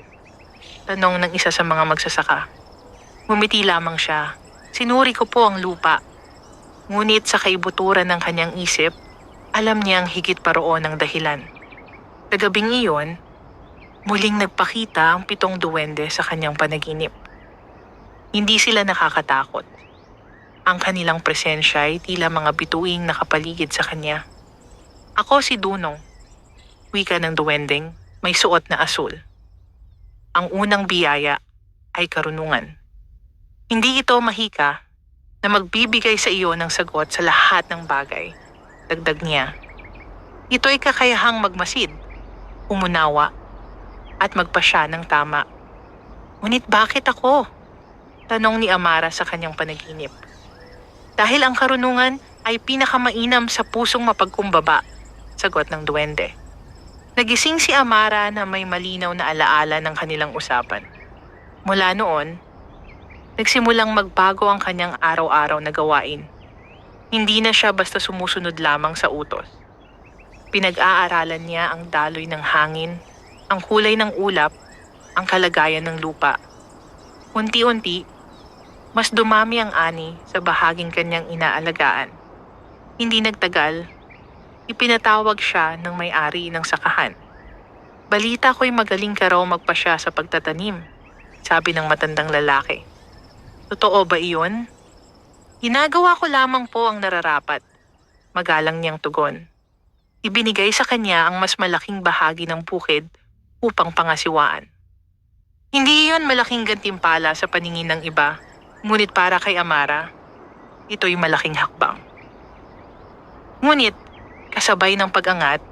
Tanong ng isa sa mga magsasaka. Ngumiti lamang siya. Sinuri ko po ang lupa. Ngunit sa kaibuturan ng kanyang isip, alam niyang higit pa roon ang dahilan. Sa gabing iyon, muling nagpakita ang 7 duwende sa kanyang panaginip. Hindi sila nakakatakot. Ang kanilang presensya ay tila mga bituing nakapaligid sa kanya. Ako si Dunong, wika ng duwendeng may suot na asul. Ang unang biyaya ay karunungan. Hindi ito mahika na magbibigay sa iyo ng sagot sa lahat ng bagay. Dagdag niya. Ito ay kakayahang magmasid, umunawa, at magpasya ng tama. Ngunit bakit ako? Tanong ni Amara sa kanyang panaginip. Dahil ang karunungan ay pinakamainam sa pusong mapagkumbaba, sagot ng duwende. Nagising si Amara na may malinaw na alaala ng kanilang usapan. Mula noon, nagsimulang magbago ang kanyang araw-araw na gawain. Hindi na siya basta sumusunod lamang sa utos. Pinag-aaralan niya ang daloy ng hangin, ang kulay ng ulap, ang kalagayan ng lupa. Unti-unti, mas dumami ang ani sa bahaging kanyang inaalagaan. Hindi nagtagal, ipinatawag siya ng may-ari ng sakahan. Balita ko'y magaling ka raw magpasya sa pagtatanim, sabi ng matandang lalaki. Totoo ba iyon? Ginagawa ko lamang po ang nararapat, magalang niyang tugon. Ibinigay sa kanya ang mas malaking bahagi ng bukid upang pangasiwaan. Hindi iyon malaking gantimpala sa paningin ng iba, ngunit para kay Amara, ito'y malaking hakbang. Ngunit, kasabay ng pag-angat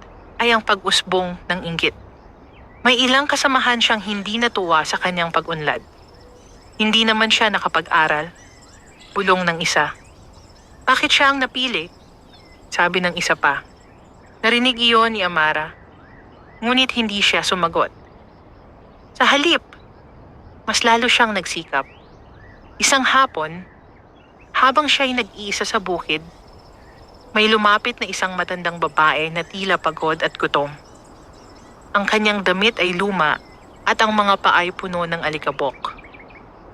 ay ang pag-usbong ng inggit. May ilang kasamahan siyang hindi natuwa sa kanyang pag-unlad. Hindi naman siya nakapag-aral. Bulong ng isa. Bakit siya ang napili? Sabi ng isa pa. Narinig iyon ni Amara, ngunit hindi siya sumagot. Sa halip, mas lalo siyang nagsikap. Isang hapon, Habang siya'y nag-iisa sa bukid, may lumapit na isang matandang babae na tila pagod at gutom. Ang kanyang damit ay luma at ang mga paa ay puno ng alikabok.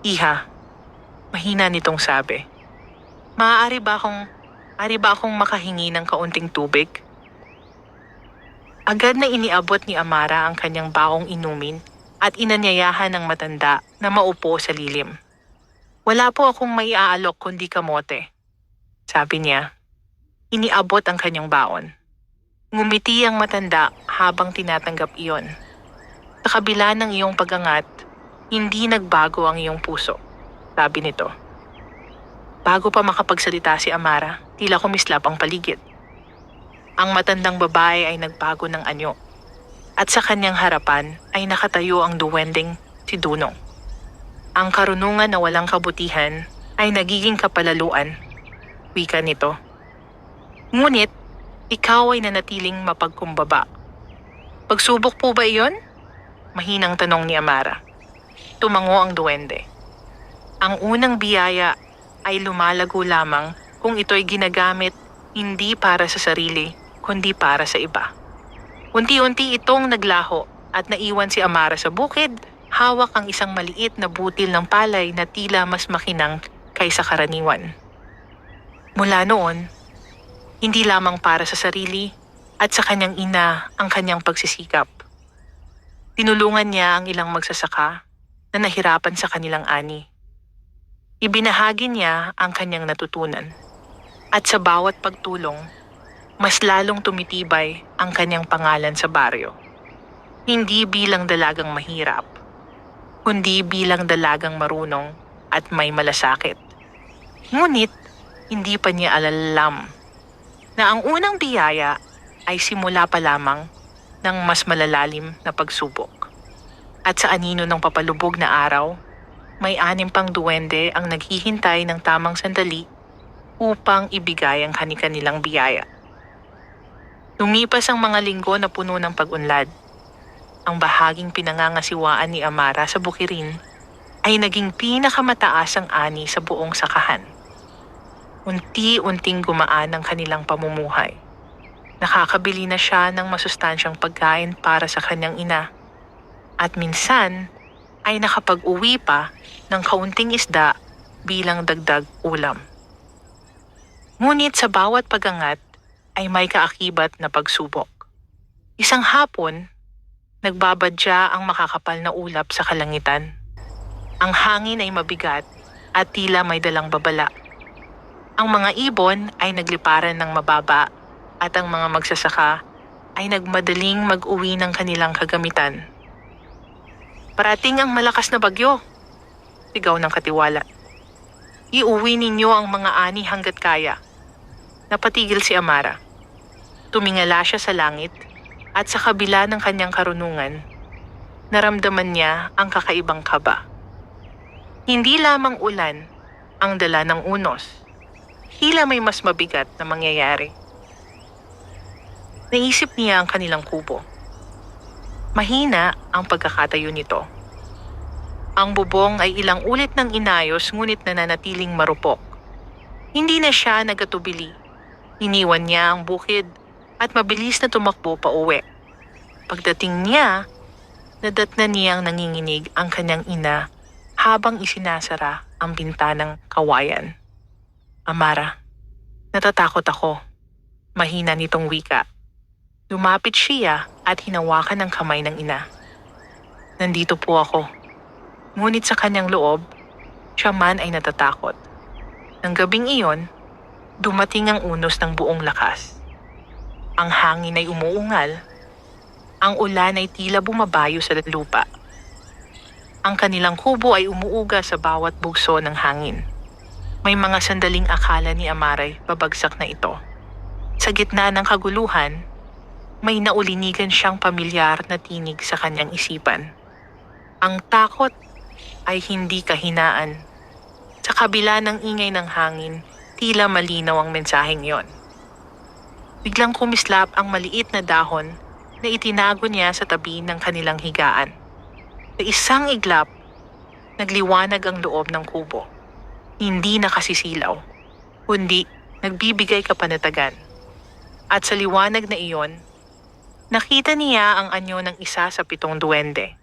"Iha," mahina nitong sabi. Maaari ba akong makahingi ng kaunting tubig?" Agad na iniabot ni Amara ang kanyang baong inumin at inanyayahan ng matanda na maupo sa lilim. "Wala po akong maiaalok kundi kamote," sabi niya. Iniabot ang kanyang baon. Ngumiti ang matanda habang tinatanggap iyon. "Sa kabila ng iyong pagangat, hindi nagbago ang iyong puso," sabi nito. Bago pa makapagsalita si Amara, tila kumislap ang paligid. Ang matandang babae ay nagbago ng anyo at sa kanyang harapan ay nakatayo ang duwending si Dunong. Ang karunungan na walang kabutihan ay nagiging kapalaluan, wika nito. "Ngunit, ikaw ay nanatiling mapagkumbaba. Pagsubok po ba iyon?" Mahinang tanong ni Amara. Tumango ang duwende. "Ang unang biyaya ay lumalago lamang kung ito'y ginagamit hindi para sa sarili, kundi para sa iba." Unti-unti itong naglaho at naiwan si Amara sa bukid, hawak ang isang maliit na butil ng palay na tila mas makinang kaysa karaniwan. Mula noon, hindi lamang para sa sarili at sa kanyang ina ang kanyang pagsisikap. Tinulungan niya ang ilang magsasaka na nahirapan sa kanilang ani. Ibinahagi niya ang kanyang natutunan. At sa bawat pagtulong, mas lalong tumitibay ang kanyang pangalan sa baryo. Hindi bilang dalagang mahirap, kundi bilang dalagang marunong at may malasakit. Ngunit, hindi pa niya alalam na ang unang biyaya ay simula pa lamang ng mas malalalim na pagsubok. At sa anino ng papalubog na araw, may 6 pang duwende ang naghihintay ng tamang sandali upang ibigay ang kani-kanilang biyaya. Lumipas ang mga linggo na puno ng pag-unlad. Ang bahaging pinangangasiwaan ni Amara sa bukirin ay naging pinakamataas ang ani sa buong sakahan. Unti-unting gumaan ang kanilang pamumuhay. Nakakabili na siya ng masustansyang pagkain para sa kanyang ina. At minsan ay nakapag-uwi pa ng kaunting isda bilang dagdag ulam. Ngunit sa bawat pagangat ay may kaakibat na pagsubok. Isang hapon, nagbabadya ang makakapal na ulap sa kalangitan. Ang hangin ay mabigat at tila may dalang babala. Ang mga ibon ay nagliparan ng mababa at ang mga magsasaka ay nagmadaling mag-uwi ng kanilang kagamitan. "Parating ang malakas na bagyo," sigaw ng katiwala. "Iuwi ninyo ang mga ani hanggat kaya." Napatigil si Amara. Tumingala siya sa langit at sa kabila ng kanyang karunungan, naramdaman niya ang kakaibang kaba. Hindi lamang ulan ang dala ng unos. Tila may mas mabigat na mangyayari. Naisip niya ang kanilang kubo. Mahina ang pagkakatayo nito. Ang bubong ay ilang ulit ng inayos ngunit nananatiling marupok. Hindi na siya nagatubili. Iniwan niya ang bukid at mabilis na tumakbo pa uwi. Pagdating niya, nadatnan niyang nanginginig ang kanyang ina habang isinasara ang bintanang kawayan. "Amara, natatakot ako," mahina nitong wika. Lumapit siya at hinawakan ang kamay ng ina. "Nandito po ako." Ngunit sa kanyang loob, siya man ay natatakot. Nang gabing iyon, dumating ang unos ng buong lakas. Ang hangin ay umuungal. Ang ulan ay tila bumabayo sa lupa. Ang kanilang kubo ay umuuga sa bawat bugso ng hangin. May mga sandaling akala ni Amaray babagsak na ito. Sa gitna ng kaguluhan, may naulinigan siyang pamilyar na tinig sa kanyang isipan. Ang takot ay hindi kahinaan. Sa kabila ng ingay ng hangin, tila malinaw ang mensaheng yon. Biglang kumislap ang maliit na dahon na itinago niya sa tabi ng kanilang higaan. Sa isang iglap, nagliwanag ang loob ng kubo. Hindi nakasisilaw. kundi nagbibigay kapanatagan. At sa liwanag na iyon, nakita niya ang anyo ng isa sa 7 duwende.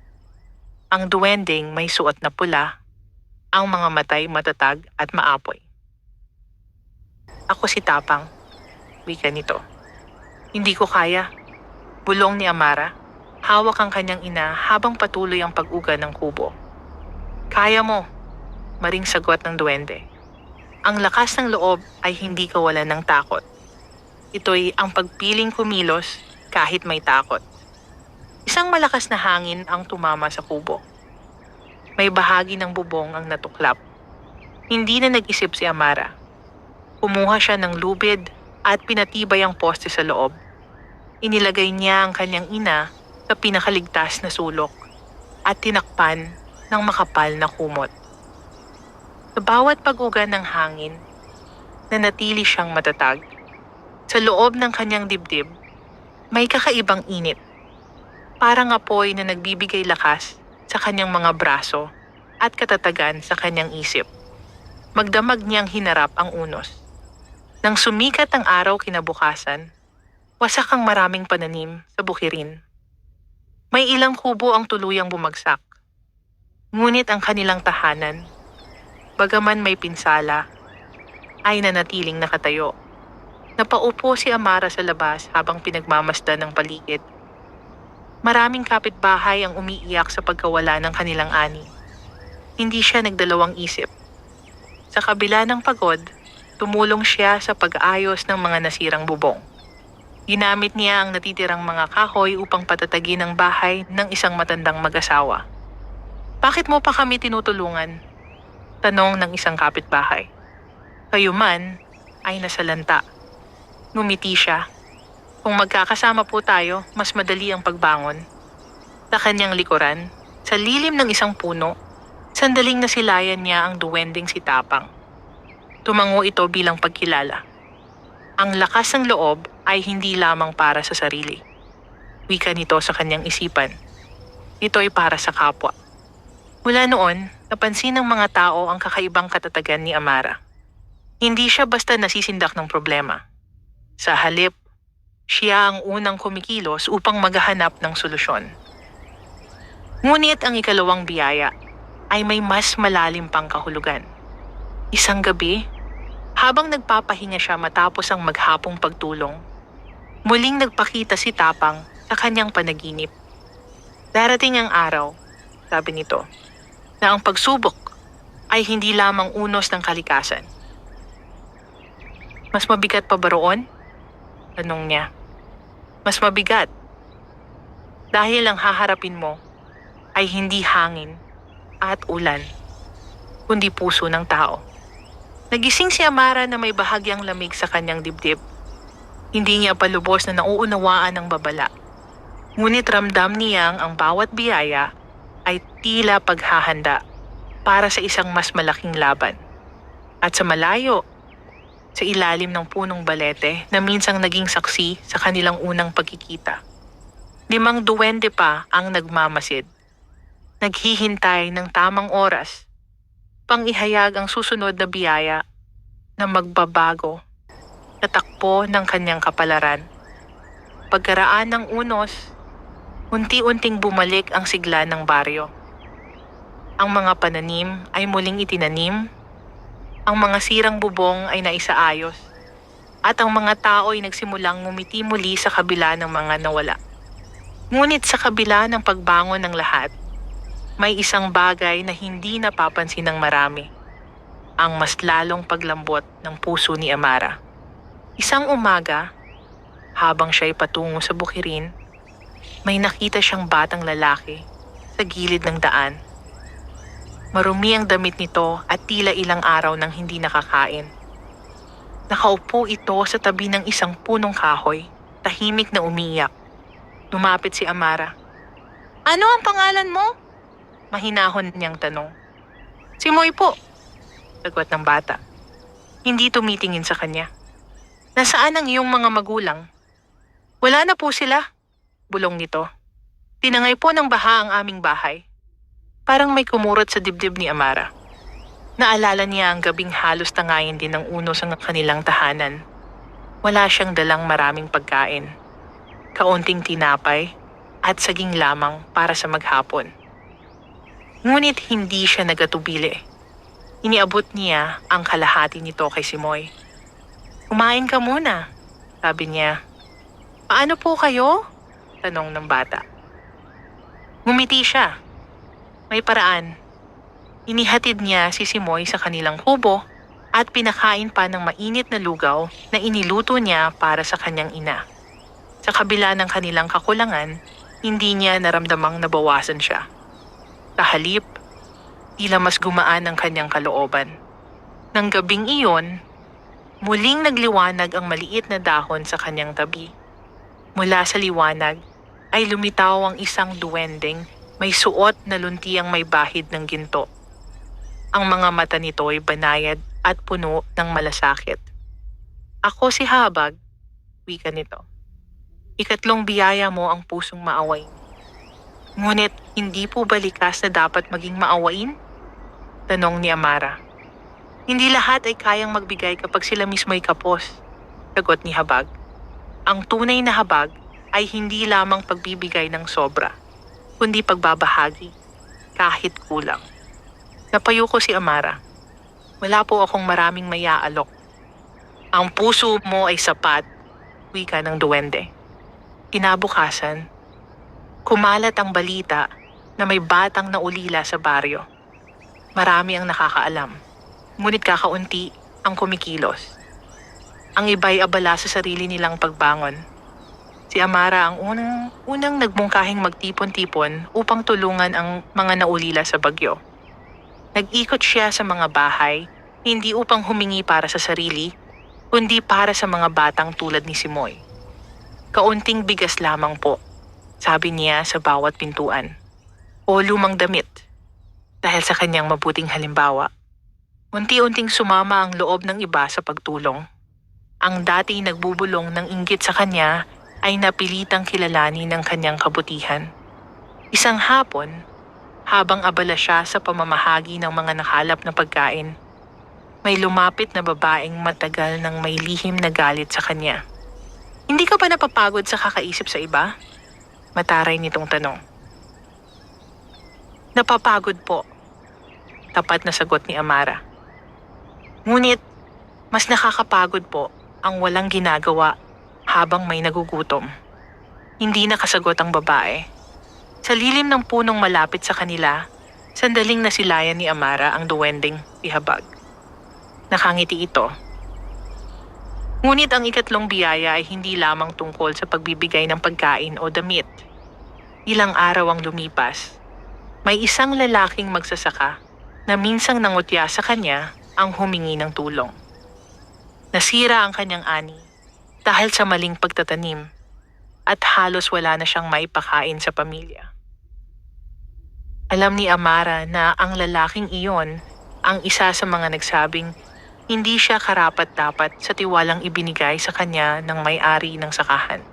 Ang duwendeng may suot na pula, ang mga matay matatag at maapoy. Ako si Tapang, wika nito. Hindi ko kaya, bulong ni Amara. Hawak ang kanyang ina habang patuloy ang pag-uga ng kubo. Kaya mo, maring sagot ng duwende. Ang lakas ng loob ay hindi kawalan ng takot. Ito'y ang pagpiling kumilos kahit may takot. Isang malakas na hangin ang tumama sa kubo. May bahagi ng bubong ang natuklap. Hindi na nag-isip si Amara. Kumuha siya ng lubid at pinatibay ang poste sa loob. Inilagay niya ang kanyang ina sa pinakaligtas na sulok at tinakpan ng makapal na kumot. Sa bawat pag-uga ng hangin, nanatili siyang matatag. Sa loob ng kanyang dibdib, may kakaibang init. Parang apoy na nagbibigay lakas sa kanyang mga braso at katatagan sa kanyang isip. Magdamag niyang hinarap ang unos. Nang sumikat ang araw kinabukasan, wasak ang maraming pananim sa bukirin. May ilang kubo ang tuluyang bumagsak. Ngunit ang kanilang tahanan, bagaman may pinsala, ay nanatiling nakatayo. Napaupo si Amara sa labas habang pinagmamasdan ng paligid. Maraming kapitbahay ang umiiyak sa pagkawala ng kanilang ani. Hindi siya nagdalawang isip. Sa kabila ng pagod, tumulong siya sa pag-aayos ng mga nasirang bubong. Ginamit niya ang natitirang mga kahoy upang patatagin ang bahay ng isang matandang mag-asawa. Bakit mo pa kami tinutulungan? Tanong ng isang kapitbahay. Kayo man ay nasalanta. Ngumiti siya. Kung magkakasama po tayo, mas madali ang pagbangon. Sa kanyang likuran, sa lilim ng isang puno, sandaling nasilayan niya ang duwending si Tapang. Tumango ito bilang pagkilala. Ang lakas ng loob ay hindi lamang para sa sarili. Wika nito sa kanyang isipan. Ito ay para sa kapwa. Mula noon, napansin ng mga tao ang kakaibang katatagan ni Amara. Hindi siya basta nasisindak ng problema. Sa halip, siya ang unang kumikilos upang maghahanap ng solusyon. Ngunit ang ikalawang biyaya ay may mas malalim pang kahulugan. Isang gabi, habang nagpapahinga siya matapos ang maghapong pagtulong, muling nagpakita si Tapang sa kanyang panaginip. Darating ang araw, sabi nito, na ang pagsubok ay hindi lamang unos ng kalikasan. Mas mabigat pa ba roon? Tanong niya. Mas mabigat. Dahil ang haharapin mo ay hindi hangin at ulan, kundi puso ng tao. Nagising si Amara na may bahagyang lamig sa kanyang dibdib. Hindi niya palubos na nauunawaan ang babala. Ngunit ramdam niyang ang bawat biyaya ay tila paghahanda para sa isang mas malaking laban. At sa malayo, sa ilalim ng punong balete na minsang naging saksi sa kanilang unang pagkikita, 5 duwende pa ang nagmamasid. Naghihintay ng tamang oras pang ihayag ang susunod na biyaya na magbabago sa takbo ng kanyang kapalaran. Pagkaraan ng unos, unti-unting bumalik ang sigla ng baryo. Ang mga pananim ay muling itinanim, ang mga sirang bubong ay naisaayos, at ang mga tao ay nagsimulang ngumiti muli sa kabila ng mga nawala. Ngunit sa kabila ng pagbangon ng lahat, may isang bagay na hindi napapansin ng marami. Ang mas lalong paglambot ng puso ni Amara. Isang umaga, habang siya'y patungo sa bukirin, may nakita siyang batang lalaki sa gilid ng daan. Marumi ang damit nito at tila ilang araw nang hindi nakakain. Nakaupo ito sa tabi ng isang punong kahoy, tahimik na umiyak. Lumapit si Amara. Ano ang pangalan mo? Mahinahon niyang tanong. Si Moy po, sagot ng bata. Hindi tumitingin sa kanya. Nasaan ang iyong mga magulang? Wala na po sila, bulong nito. Tinangay po ng baha ang aming bahay. Parang may kumurot sa dibdib ni Amara. Naalala niya ang gabing halos tangayin din ng unos ang kanilang tahanan. Wala siyang dalang maraming pagkain. Kaunting tinapay at saging lamang para sa maghapon. Ngunit hindi siya nagatubili. Iniabot niya ang kalahati nito kay Simoy. "Kumain ka muna," sabi niya. "Paano po kayo?" tanong ng bata. Ngumiti siya. May paraan. Inihatid niya si Simoy sa kanilang kubo at pinakain pa ng mainit na lugaw na iniluto niya para sa kanyang ina. Sa kabila ng kanilang kakulangan, hindi niya naramdamang nabawasan siya. Kahalip, tila mas gumaan ang kanyang kalooban. Nang gabing iyon, muling nagliwanag ang maliit na dahon sa kanyang tabi. Mula sa liwanag ay lumitaw ang isang duwending may suot na luntiang may bahid ng ginto. Ang mga mata nito ay banayad at puno ng malasakit. "Ako si Habag," wika nito. "Ikatlong biyaya mo ang pusong maawain. Ngunit hindi po ba likas na dapat maging maawain?" tanong ni Amara. "Hindi lahat ay kayang magbigay kapag sila mismo'y kapos," sagot ni Habag. "Ang tunay na habag ay hindi lamang pagbibigay ng sobra, kundi pagbabahagi, kahit kulang." Napayuko si Amara. "Wala po akong maraming mayaalok." "Ang puso mo ay sapat," wika ng duwende. Kinabukasan, kumalat ang balita na may batang naulila sa baryo. Marami ang nakakaalam, ngunit kakaunti ang kumikilos. Ang iba'y abala sa sarili nilang pagbangon. Si Amara ang unang nagmungkahing magtipon-tipon upang tulungan ang mga naulila sa bagyo. Nag-ikot siya sa mga bahay, hindi upang humingi para sa sarili, kundi para sa mga batang tulad ni Simoy. "Kaunting bigas lamang po," sabi niya sa bawat pintuan. "O lumang damit." Dahil sa kanyang mabuting halimbawa, unti-unting sumama ang loob ng iba sa pagtulong. Ang dati nagbubulong ng inggit sa kanya ay napilitang kilalanin ng kanyang kabutihan. Isang hapon, habang abala siya sa pamamahagi ng mga nakalap na pagkain, may lumapit na babaeng matagal nang may lihim na galit sa kanya. "Hindi ka ba napapagod sa kakaisip sa iba?" mataray nitong tanong. "Napapagod po," tapat na sagot ni Amara. "Ngunit, mas nakakapagod po ang walang ginagawa habang may nagugutom." Hindi nakasagot ang babae. Sa lilim ng punong malapit sa kanila, sandaling nasilayan ni Amara ang duwending si Habag. Nakangiti ito. Ngunit ang ikatlong biyaya ay hindi lamang tungkol sa pagbibigay ng pagkain o damit. Ilang araw ang lumipas. May isang lalaking magsasaka na minsang nangutya sa kanya ang humingi ng tulong. Nasira ang kanyang ani dahil sa maling pagtatanim at halos wala na siyang maipakain sa pamilya. Alam ni Amara na ang lalaking iyon ang isa sa mga nagsabing hindi siya karapat-dapat sa tiwalang ibinigay sa kanya ng may-ari ng sakahan.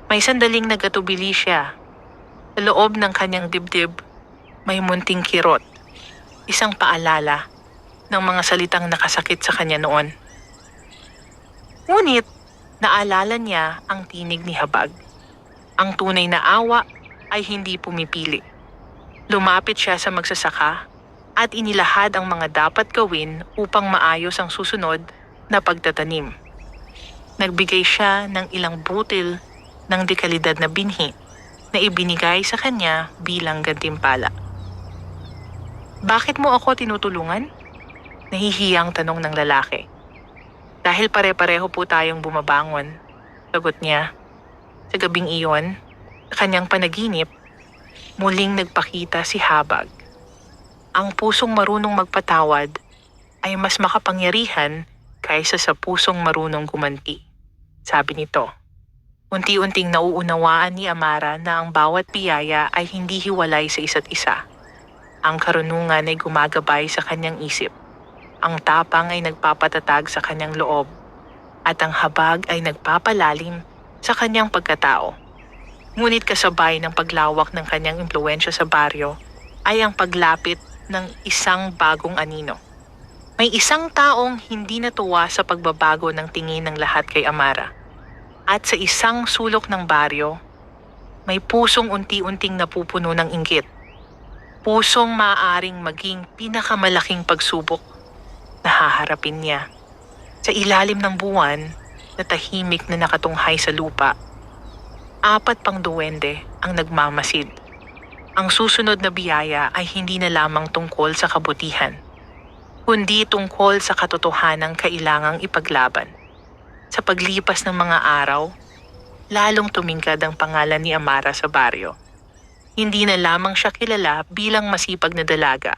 May sandaling nagatubili siya. Sa loob ng kanyang dibdib, may munting kirot, isang paalala ng mga salitang nakasakit sa kanya noon. Ngunit, naalala niya ang tinig ni Habag. Ang tunay na awa ay hindi pumipili. Lumapit siya sa magsasaka at inilahad ang mga dapat gawin upang maayos ang susunod na pagtatanim. Nagbigay siya ng ilang butil ng dekalidad na binhi na ibinigay sa kanya bilang gantimpala. "Bakit mo ako tinutulungan?" nahihiyang tanong ng lalaki. "Dahil pare-pareho po tayong bumabangon," sagot niya. Sa gabing iyon, sa kanyang panaginip, muling nagpakita si Habag. Ang pusong marunong magpatawad ay mas makapangyarihan kaysa sa pusong marunong gumanti, sabi nito. Unti-unting nauunawaan ni Amara na ang bawat biyaya ay hindi hiwalay sa isa't isa. Ang karunungan ay gumagabay sa kanyang isip. Ang tapang ay nagpapatatag sa kanyang loob. At ang habag ay nagpapalalim sa kanyang pagkatao. Ngunit kasabay ng paglawak ng kanyang impluwensya sa baryo ay ang paglapit ng isang bagong anino. May isang taong hindi natuwa sa pagbabago ng tingin ng lahat kay Amara. At sa isang sulok ng baryo, may pusong unti-unting napupuno ng inggit. Pusong maaaring maging pinakamalaking pagsubok na haharapin niya. Sa ilalim ng buwan na tahimik na nakatunghay sa lupa, 4 pang duwende ang nagmamasid. Ang susunod na biyaya ay hindi na lamang tungkol sa kabutihan, kundi tungkol sa katotohanang kailangang ipaglaban. Sa paglipas ng mga araw, lalong tumingkad ang pangalan ni Amara sa baryo. Hindi na lamang siya kilala bilang masipag na dalaga,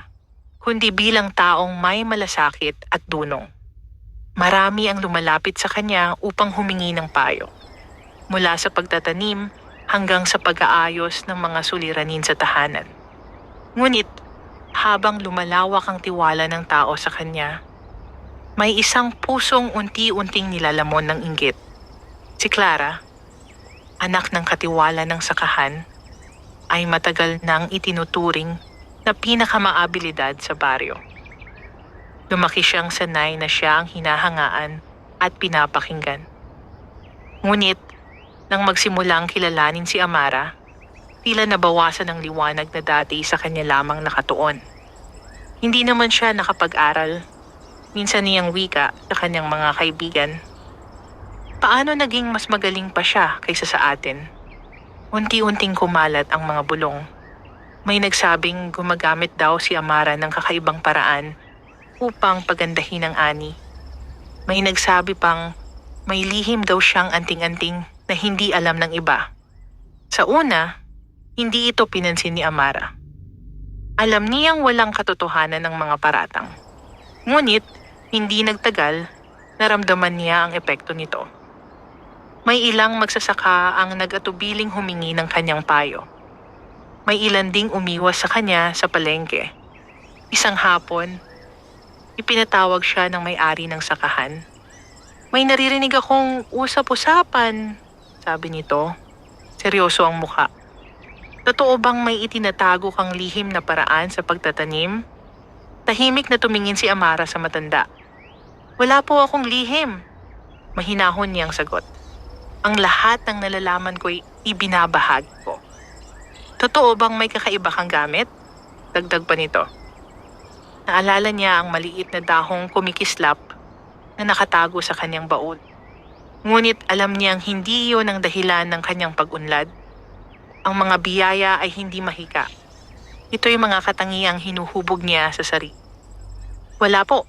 kundi bilang taong may malasakit at dunong. Marami ang lumalapit sa kanya upang humingi ng payo. Mula sa pagtatanim hanggang sa pag-aayos ng mga suliranin sa tahanan. Ngunit, habang lumalawak ang tiwala ng tao sa kanya, may isang pusong unti-unting nilalamon ng inggit. Si Clara, anak ng katiwala ng sakahan, ay matagal nang itinuturing na pinakamaabilidad sa baryo. Lumaki siyang sanay na siya ang hinahangaan at pinapakinggan. Ngunit, nang magsimulang kilalanin si Amara, tila nabawasan ang liwanag na dati sa kanya lamang nakatuon. Hindi naman siya nakapag-aral. Minsan niyang wika sa kanyang mga kaibigan. Paano naging mas magaling pa siya kaysa sa atin? Unti-unting kumalat ang mga bulong. May nagsabing gumagamit daw si Amara ng kakaibang paraan upang pagandahin ang ani. May nagsabi pang may lihim daw siyang anting-anting na hindi alam ng iba. Sa una, hindi ito pinansin ni Amara. Alam niyang walang katotohanan ng mga paratang. Ngunit, hindi nagtagal, naramdaman niya ang epekto nito. May ilang magsasaka ang nag-atubiling humingi ng kanyang payo. May ilan ding umiwas sa kanya sa palengke. Isang hapon, ipinatawag siya ng may-ari ng sakahan. May naririnig akong usap-usapan, sabi nito. Seryoso ang mukha. Totoo bang may itinatago kang lihim na paraan sa pagtatanim? Tahimik na tumingin si Amara sa matanda. Wala po akong lihim. Mahinahon niyang sagot. Ang lahat ng nalalaman ko'y ibinabahagi ko. Totoo bang may kakaiba kang gamit? Dagdag pa nito. Naalala niya ang maliit na dahong kumikislap na nakatago sa kanyang baul. Ngunit alam niyang hindi iyon ang dahilan ng kanyang pag-unlad. Ang mga biyaya ay hindi mahika. Ito'y mga katangiang hinuhubog niya sa sarili. Wala po,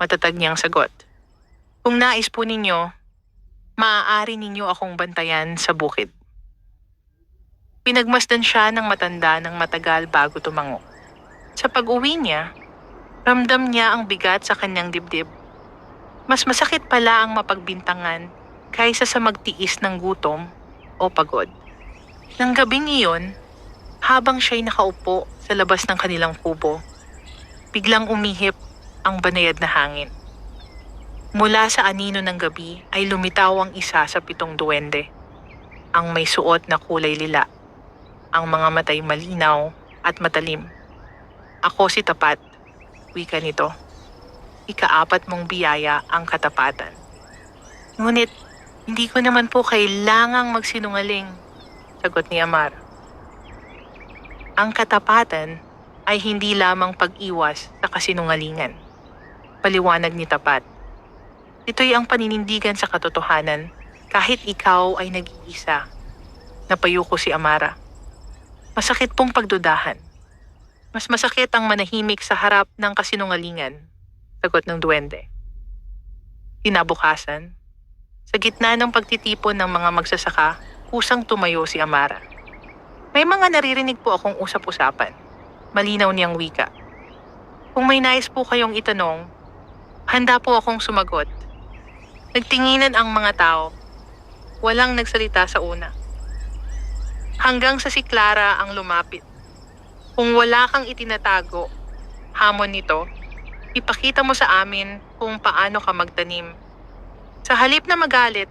matatag niyang sagot. Kung nais po ninyo, maaari ninyo akong bantayan sa bukid. Pinagmasdan siya ng matanda ng matagal bago tumango. Sa pag-uwi niya, ramdam niya ang bigat sa kanyang dibdib. Mas masakit pala ang mapagbintangan kaysa sa magtiis ng gutom o pagod. Nang gabing iyon, habang siya'y nakaupo sa labas ng kanilang kubo, biglang umihip ang banayad na hangin. Mula sa anino ng gabi ay lumitaw ang isa sa 7 duwende, ang may suot na kulay lila, ang mga matay malinaw at matalim. Ako si Tapat, wika nito. Ika-4 mong biyaya ang katapatan. Ngunit, hindi ko naman po kailangang magsinungaling, sagot ni Amara. Ang katapatan ay hindi lamang pag-iwas sa kasinungalingan. Paliwanag ni Tapat. Ito'y ang paninindigan sa katotohanan kahit ikaw ay nag-iisa. Napayuko si Amara. Masakit pong pagdudahan. Mas masakit ang manahimik sa harap ng kasinungalingan, sagot ng duwende. Kinabukasan, sa gitna ng pagtitipon ng mga magsasaka, kusang tumayo si Amara. May mga naririnig po akong usap-usapan. Malinaw niyang wika. Kung may nais po kayong itanong, handa po akong sumagot. Nagtinginan ang mga tao. Walang nagsalita sa una. Hanggang sa si Clara ang lumapit. Kung wala kang itinatago, hamon nito, ipakita mo sa amin kung paano ka magtanim. Sa halip na magalit,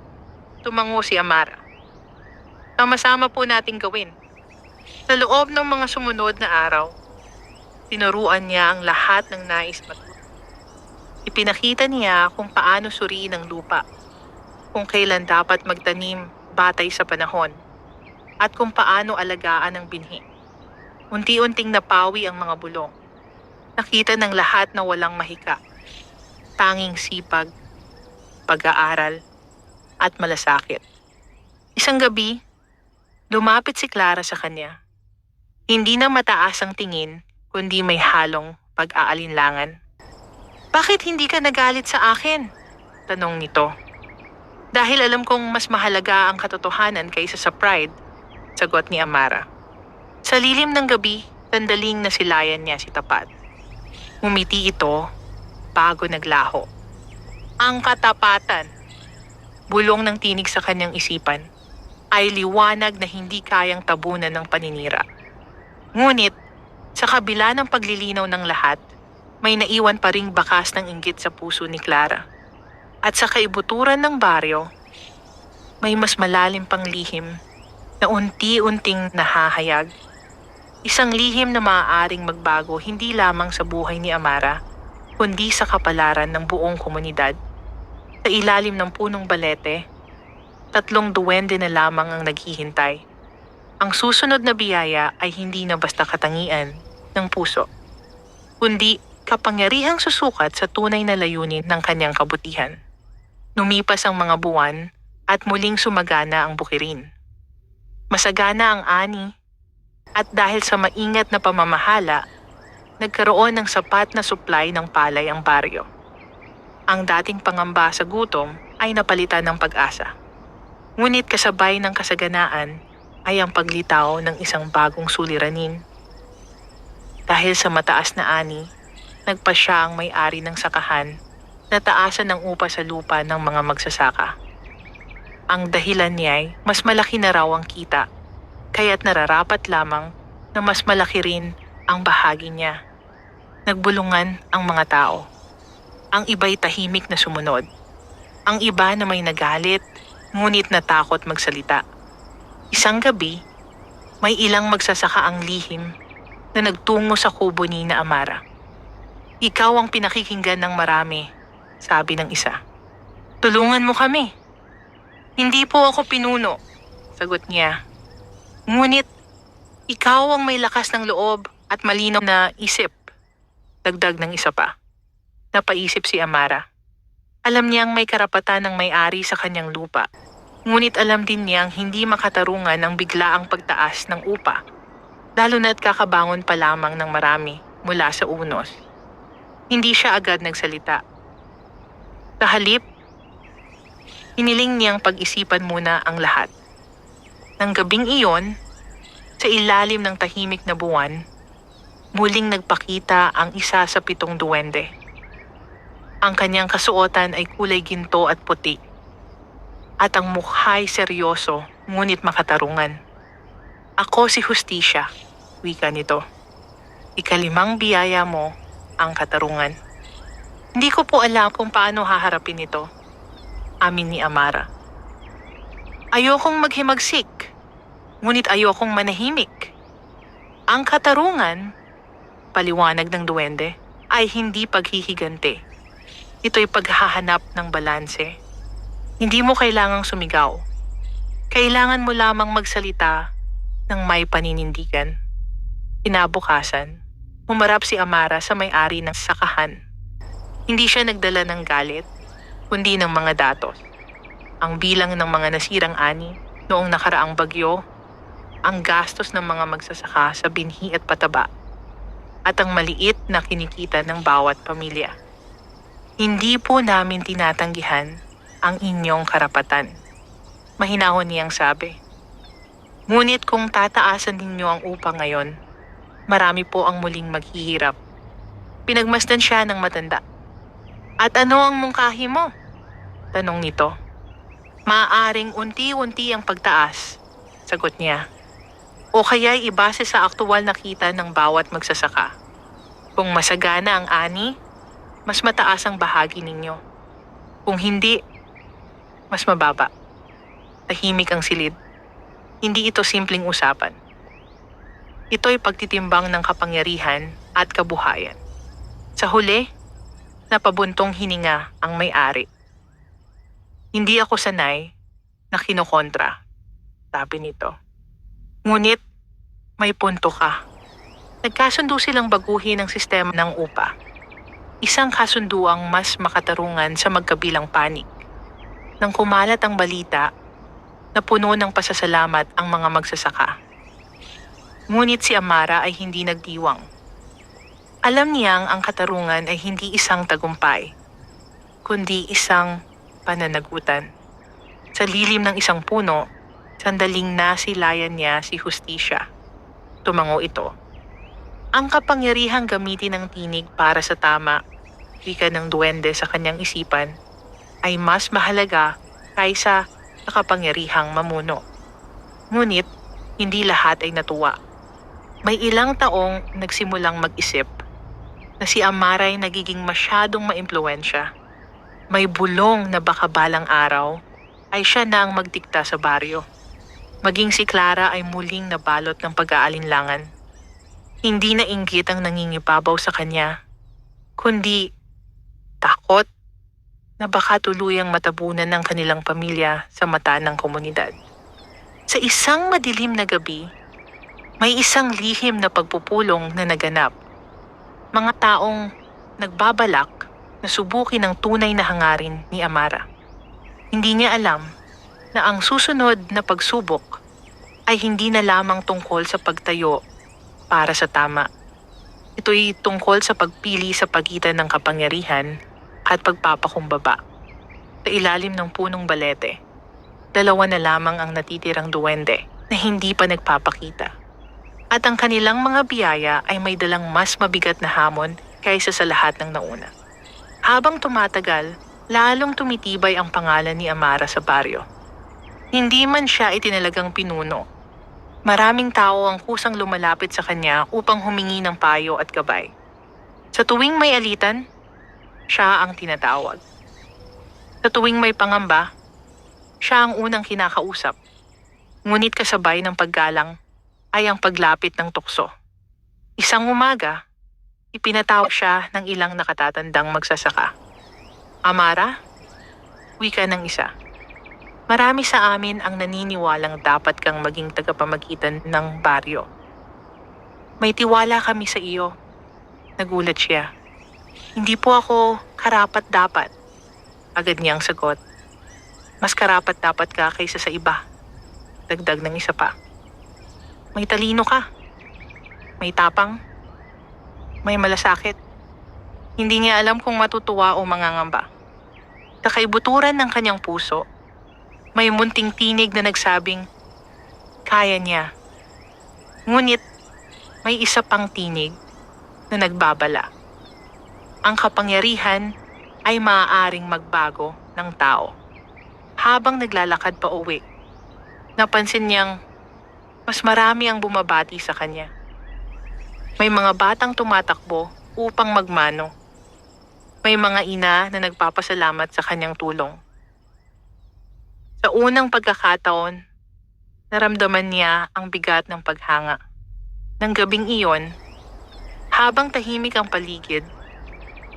tumango si Amara. Sama-sama po nating gawin. Sa loob ng mga sumunod na araw, tinuruan niya ang lahat ng nais matuto. Ipinakita niya kung paano suriin ang lupa, kung kailan dapat magtanim batay sa panahon, at kung paano alagaan ang binhi. Unti-unting napawi ang mga bulong. Nakita ng lahat na walang mahika. Tanging sipag, pag-aaral, at malasakit. Isang gabi, lumapit si Clara sa kanya. Hindi na mataas ang tingin, kundi may halong pag-aalinlangan. "Bakit hindi ka nagalit sa akin?" tanong nito. "Dahil alam kong mas mahalaga ang katotohanan kaysa sa pride," sagot ni Amara. Sa lilim ng gabi, sandaling nasilayan niya si Tapat. Umiti ito bago naglaho. Ang katapatan, bulong ng tinig sa kanyang isipan, ay liwanag na hindi kayang tabunan ng paninira. Ngunit, sa kabila ng paglilinaw ng lahat, may naiwan pa ring bakas ng inggit sa puso ni Clara. At sa kaibuturan ng baryo, may mas malalim pang lihim na unti-unting nahahayag. Isang lihim na maaaring magbago hindi lamang sa buhay ni Amara, kundi sa kapalaran ng buong komunidad. Sa ilalim ng punong balete, 3 duwende na lamang ang naghihintay. Ang susunod na biyaya ay hindi na basta katangian ng puso, kundi kapangyarihang susukat sa tunay na layunin ng kanyang kabutihan. Lumipas ang mga buwan at muling sumagana ang bukirin. Masagana ang ani at dahil sa maingat na pamamahala, nagkaroon ng sapat na supply ng palay ang baryo. Ang dating pangamba sa gutom ay napalitan ng pag-asa. Ngunit kasabay ng kasaganaan ay ang paglitaw ng isang bagong suliranin. Dahil sa mataas na ani, nagpasya ang may-ari ng sakahan na taasan ng upa sa lupa ng mga magsasaka. Ang dahilan niya ay mas malaki na raw ang kita, kaya't nararapat lamang na mas malaki rin ang bahagi niya. Nagbulungan ang mga tao. Ang iba'y tahimik na sumunod. Ang iba na may nagalit, ngunit natakot magsalita. Isang gabi, may ilang magsasaka ang lihim na nagtungo sa kubo ni na Amara. "Ikaw ang pinakikinggan ng marami," sabi ng isa. "Tulungan mo kami." "Hindi po ako pinuno," sagot niya. "Ngunit, ikaw ang may lakas ng loob at malinaw na isip," dagdag ng isa pa. Napaisip si Amara. Alam niyang may karapatan ng may-ari sa kanyang lupa. Ngunit alam din niyang hindi makatarungan ang biglaang pagtaas ng upa, lalo na't kakabangon pa lamang ng marami mula sa unos. Hindi siya agad nagsalita. Sa halip, hiniling niyang pag-isipan muna ang lahat. Nang gabing iyon, sa ilalim ng tahimik na buwan, muling nagpakita ang isa sa 7 duwende. Ang kanyang kasuotan ay kulay ginto at puti, at ang mukha'y seryoso ngunit makatarungan. "Ako si Hustisya," wika nito. "Ika-5 biyaya mo ang katarungan." "Hindi ko po alam kung paano haharapin ito," amin ni Amara. "Ayokong maghimagsik, ngunit ayokong manahimik. Ang katarungan," paliwanag ng duwende, "ay hindi paghihigante. Ito'y paghahanap ng balanse. Hindi mo kailangang sumigaw. Kailangan mo lamang magsalita ng may paninindigan." Kinabukasan, humarap si Amara sa may-ari ng sakahan. Hindi siya nagdala ng galit, kundi ng mga datos. Ang bilang ng mga nasirang ani noong nakaraang bagyo, ang gastos ng mga magsasaka sa binhi at pataba, at ang maliit na kinikita ng bawat pamilya. "Hindi po namin tinatanggihan ang inyong karapatan," mahinahon niyang sabi. "Ngunit kung tataasan ninyo ang upa ngayon, marami po ang muling maghihirap." Pinagmasdan siya ng matanda. "At ano ang mungkahi mo?" tanong nito. "Maaaring unti-unti ang pagtaas," sagot niya. "O kaya'y ibase sa aktuwal na kita ng bawat magsasaka. Kung masagana ang ani, mas mataas ang bahagi ninyo. Kung hindi, mas mababa." Tahimik ang silid. Hindi ito simpleng usapan. Ito'y pagtitimbang ng kapangyarihan at kabuhayan. Sa huli, Napabuntong hininga ang may-ari. Hindi ako sanay na kinokontra, sabi nito. Ngunit may punto ka. Nagkasundo silang baguhin ang sistema ng upa. Isang kasunduang mas makatarungan sa magkabilang panig. Nang kumalat ang balita, napuno ng pasasalamat ang mga magsasaka. Ngunit si Amara ay hindi nagdiwang. Alam niyang ang katarungan ay hindi isang tagumpay, kundi isang pananagutan. Sa lilim ng isang puno, sandaling nasilayan niya si Hustisya. Tumango ito. Ang kapangyarihang gamitin ng tinig para sa tama, wika ng duwende sa kanyang isipan, ay mas mahalaga kaysa sa kapangyarihang mamuno. Ngunit, hindi lahat ay natuwa. May ilang taong nagsimulang mag-isip na si Amara ay nagiging masyadong maimpluwensya. May bulong na baka balang araw ay siya na ang magdikta sa baryo. Maging si Clara ay muling nabalot ng pag-aalinlangan. Hindi na inggit ang nangingibabaw sa kanya, kundi takot na baka tuluyang matabunan ng kanilang pamilya sa mata ng komunidad. Sa isang madilim na gabi, may isang lihim na pagpupulong na naganap. Mga taong nagbabalak na subukin ang tunay na hangarin ni Amara. Hindi niya alam na ang susunod na pagsubok ay hindi na lamang tungkol sa pagtayo para sa tama. Ito'y tungkol sa pagpili sa pagitan ng kapangyarihan at pagpapakumbaba. Sa ilalim ng punong balete, 2 na lamang ang natitirang duwende na hindi pa nagpapakita. At ang kanilang mga biyaya ay may dalang mas mabigat na hamon kaysa sa lahat ng nauna. Habang tumatagal, lalong tumitibay ang pangalan ni Amara sa baryo. Hindi man siya itinalagang pinuno. Maraming tao ang kusang lumalapit sa kanya upang humingi ng payo at gabay. Sa tuwing may alitan, siya ang tinatawag. Sa tuwing may pangamba, siya ang unang kinakausap. Ngunit kasabay ng paggalang ay ang paglapit ng tukso. Isang umaga, ipinatawag siya ng ilang nakatatandang magsasaka. Amara, wika ng isa. Marami sa amin ang naniniwalang dapat kang maging tagapamagitan ng baryo. May tiwala kami sa iyo. Nagulat siya. Hindi po ako karapat-dapat. Agad niyang sagot. Mas karapat-dapat ka kaysa sa iba. Dagdag ng isa pa. May talino ka. May tapang. May malasakit. Hindi niya alam kung matutuwa o mangangamba. Sa kaibuturan ng kanyang puso, may munting tinig na nagsabing, kaya niya. Ngunit, may isa pang tinig na nagbabala. Ang kapangyarihan ay maaaring magbago ng tao. Habang naglalakad pa uwi, napansin niyang mas marami ang bumabati sa kanya. May mga batang tumatakbo upang magmano. May mga ina na nagpapasalamat sa kanyang tulong. Sa unang pagkakataon, naramdaman niya ang bigat ng paghanga. Nang gabing iyon, habang tahimik ang paligid,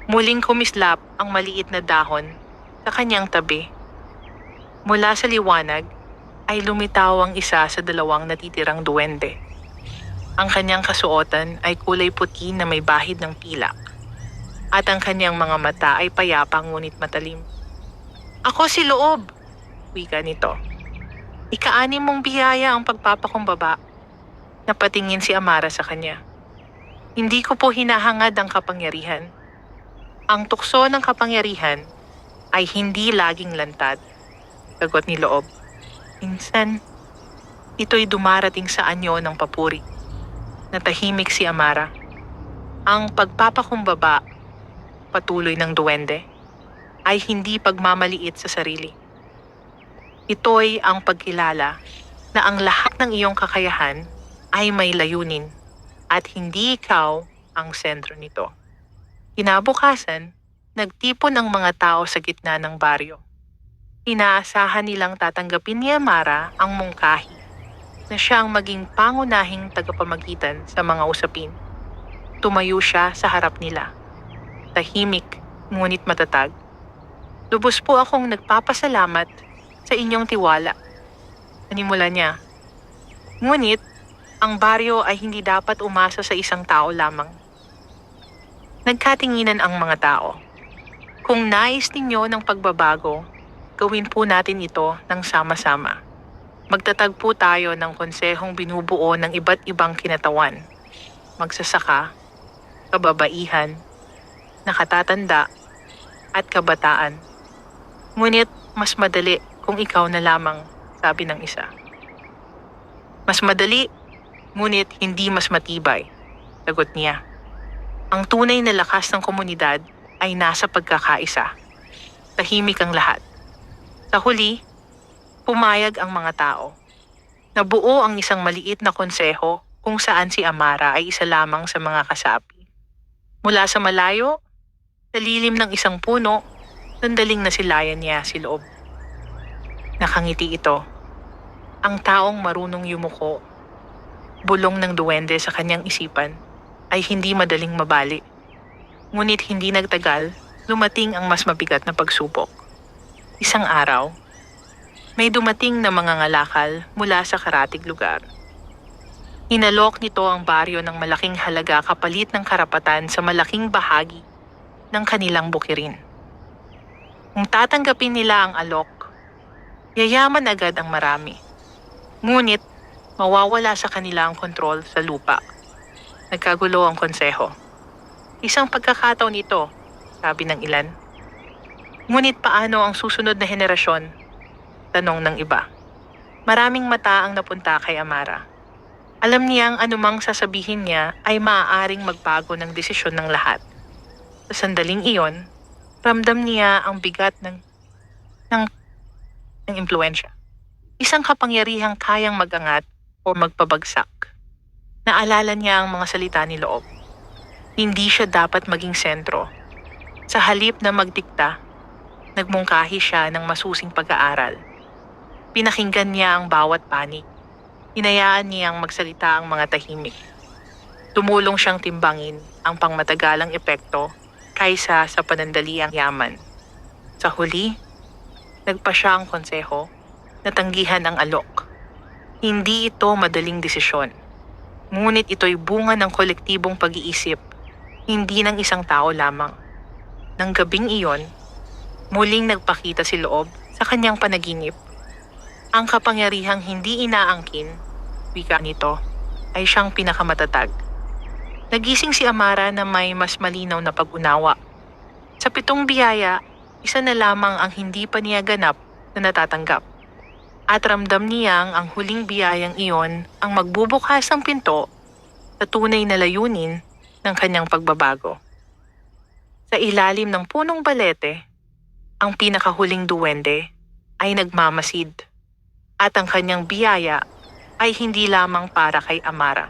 muling kumislap ang maliit na dahon sa kanyang tabi. Mula sa liwanag, ay lumitaw ang isa sa 2 natitirang duwende. Ang kanyang kasuotan ay kulay puti na may bahid ng pilak, at ang kanyang mga mata ay payapa ngunit matalim. Ako si Loob, wika nito. Ika-6 mong biyaya ang pagpapakumbaba. Napatingin si Amara sa kanya. Hindi ko po hinahangad ang kapangyarihan. Ang tukso ng kapangyarihan ay hindi laging lantad, sagot ni Loob. Minsan, ito'y dumarating sa anyo ng papuri. Natahimik si Amara. Ang pagpapakumbaba, patuloy ng duwende, ay hindi pagmamaliit sa sarili. Ito'y ang pagkilala na ang lahat ng iyong kakayahan ay may layunin at hindi ikaw ang sentro nito. Kinabukasan, nagtipon ang mga tao sa gitna ng baryo. Inaasahan nilang tatanggapin ni Amara ang mungkahi na siya ang maging pangunahing tagapamagitan sa mga usapin. Tumayo siya sa harap nila. Tahimik ngunit matatag. Lubos po akong nagpapasalamat sa inyong tiwala. Animula niya. Ngunit, ang baryo ay hindi dapat umasa sa isang tao lamang. Nagkatinginan ang mga tao. Kung nais ninyo ng pagbabago, gawin po natin ito ng sama-sama. Magtatagpo tayo ng konsehong binubuo ng iba't ibang kinatawan. Magsasaka, kababaihan, nakatatanda, at kabataan. Ngunit mas madali kung ikaw na lamang, sabi ng isa. Mas madali, ngunit hindi mas matibay, sagot niya. Ang tunay na lakas ng komunidad ay nasa pagkakaisa. Tahimik ang lahat. Sa huli, pumayag ang mga tao. Nabuo ang isang maliit na konseho kung saan si Amara ay isa lamang sa mga kasapi. Mula sa malayo, sa lilim ng isang puno, sandaling nasilayan niya si Loob. Nakangiti ito. Ang taong marunong yumuko, bulong ng duwende sa kanyang isipan, ay hindi madaling mabali. Ngunit hindi nagtagal, lumating ang mas mabigat na pagsubok. Isang araw, may dumating na mga ngalakal mula sa karatig lugar. Inalok nito ang baryo ng malaking halaga kapalit ng karapatan sa malaking bahagi ng kanilang bukirin. Kung tatanggapin nila ang alok, yayaman agad ang marami. Ngunit, mawawala sa kanila ang kontrol sa lupa. Nagkagulo ang konseho. Isang pagkakataon ito, sabi ng ilan. Ngunit paano ang susunod na henerasyon? Tanong ng iba. Maraming mata ang napunta kay Amara. Alam niyang anumang sasabihin niya ay maaaring magbago ng desisyon ng lahat. Sa sandaling iyon, ramdam niya ang bigat ng impluensya. Isang kapangyarihang kayang magangat o magpabagsak. Naalala niya ang mga salita ni Loob. Hindi siya dapat maging sentro. Sa halip na magdikta, nagmungkahi siya ng masusing pag-aaral. Pinakinggan niya ang bawat panig. Hinayaan niyang magsalita ang mga tahimik. Tumulong siyang timbangin ang pangmatagalang epekto kaysa sa panandaliang yaman. Sa huli, nagpa siya ang konseho na tanggihan ang alok. Hindi ito madaling desisyon. Ngunit ito'y bunga ng kolektibong pag-iisip, hindi ng isang tao lamang. Nang gabing iyon, muling nagpakita si Loob sa kanyang panaginip. Ang kapangyarihang hindi inaangkin, wika nito, ay siyang pinakamatatag. Nagising si Amara na may mas malinaw na pag-unawa. Sa 7 biyaya, isa na lamang ang hindi pa niya ganap na natatanggap. At ramdam niyang ang huling biyayang iyon ang magbubukas ng pinto sa tunay na layunin ng kanyang pagbabago. Sa ilalim ng punong balete, ang pinakahuling duwende ay nagmamasid. At ang kanyang biyaya ay hindi lamang para kay Amara,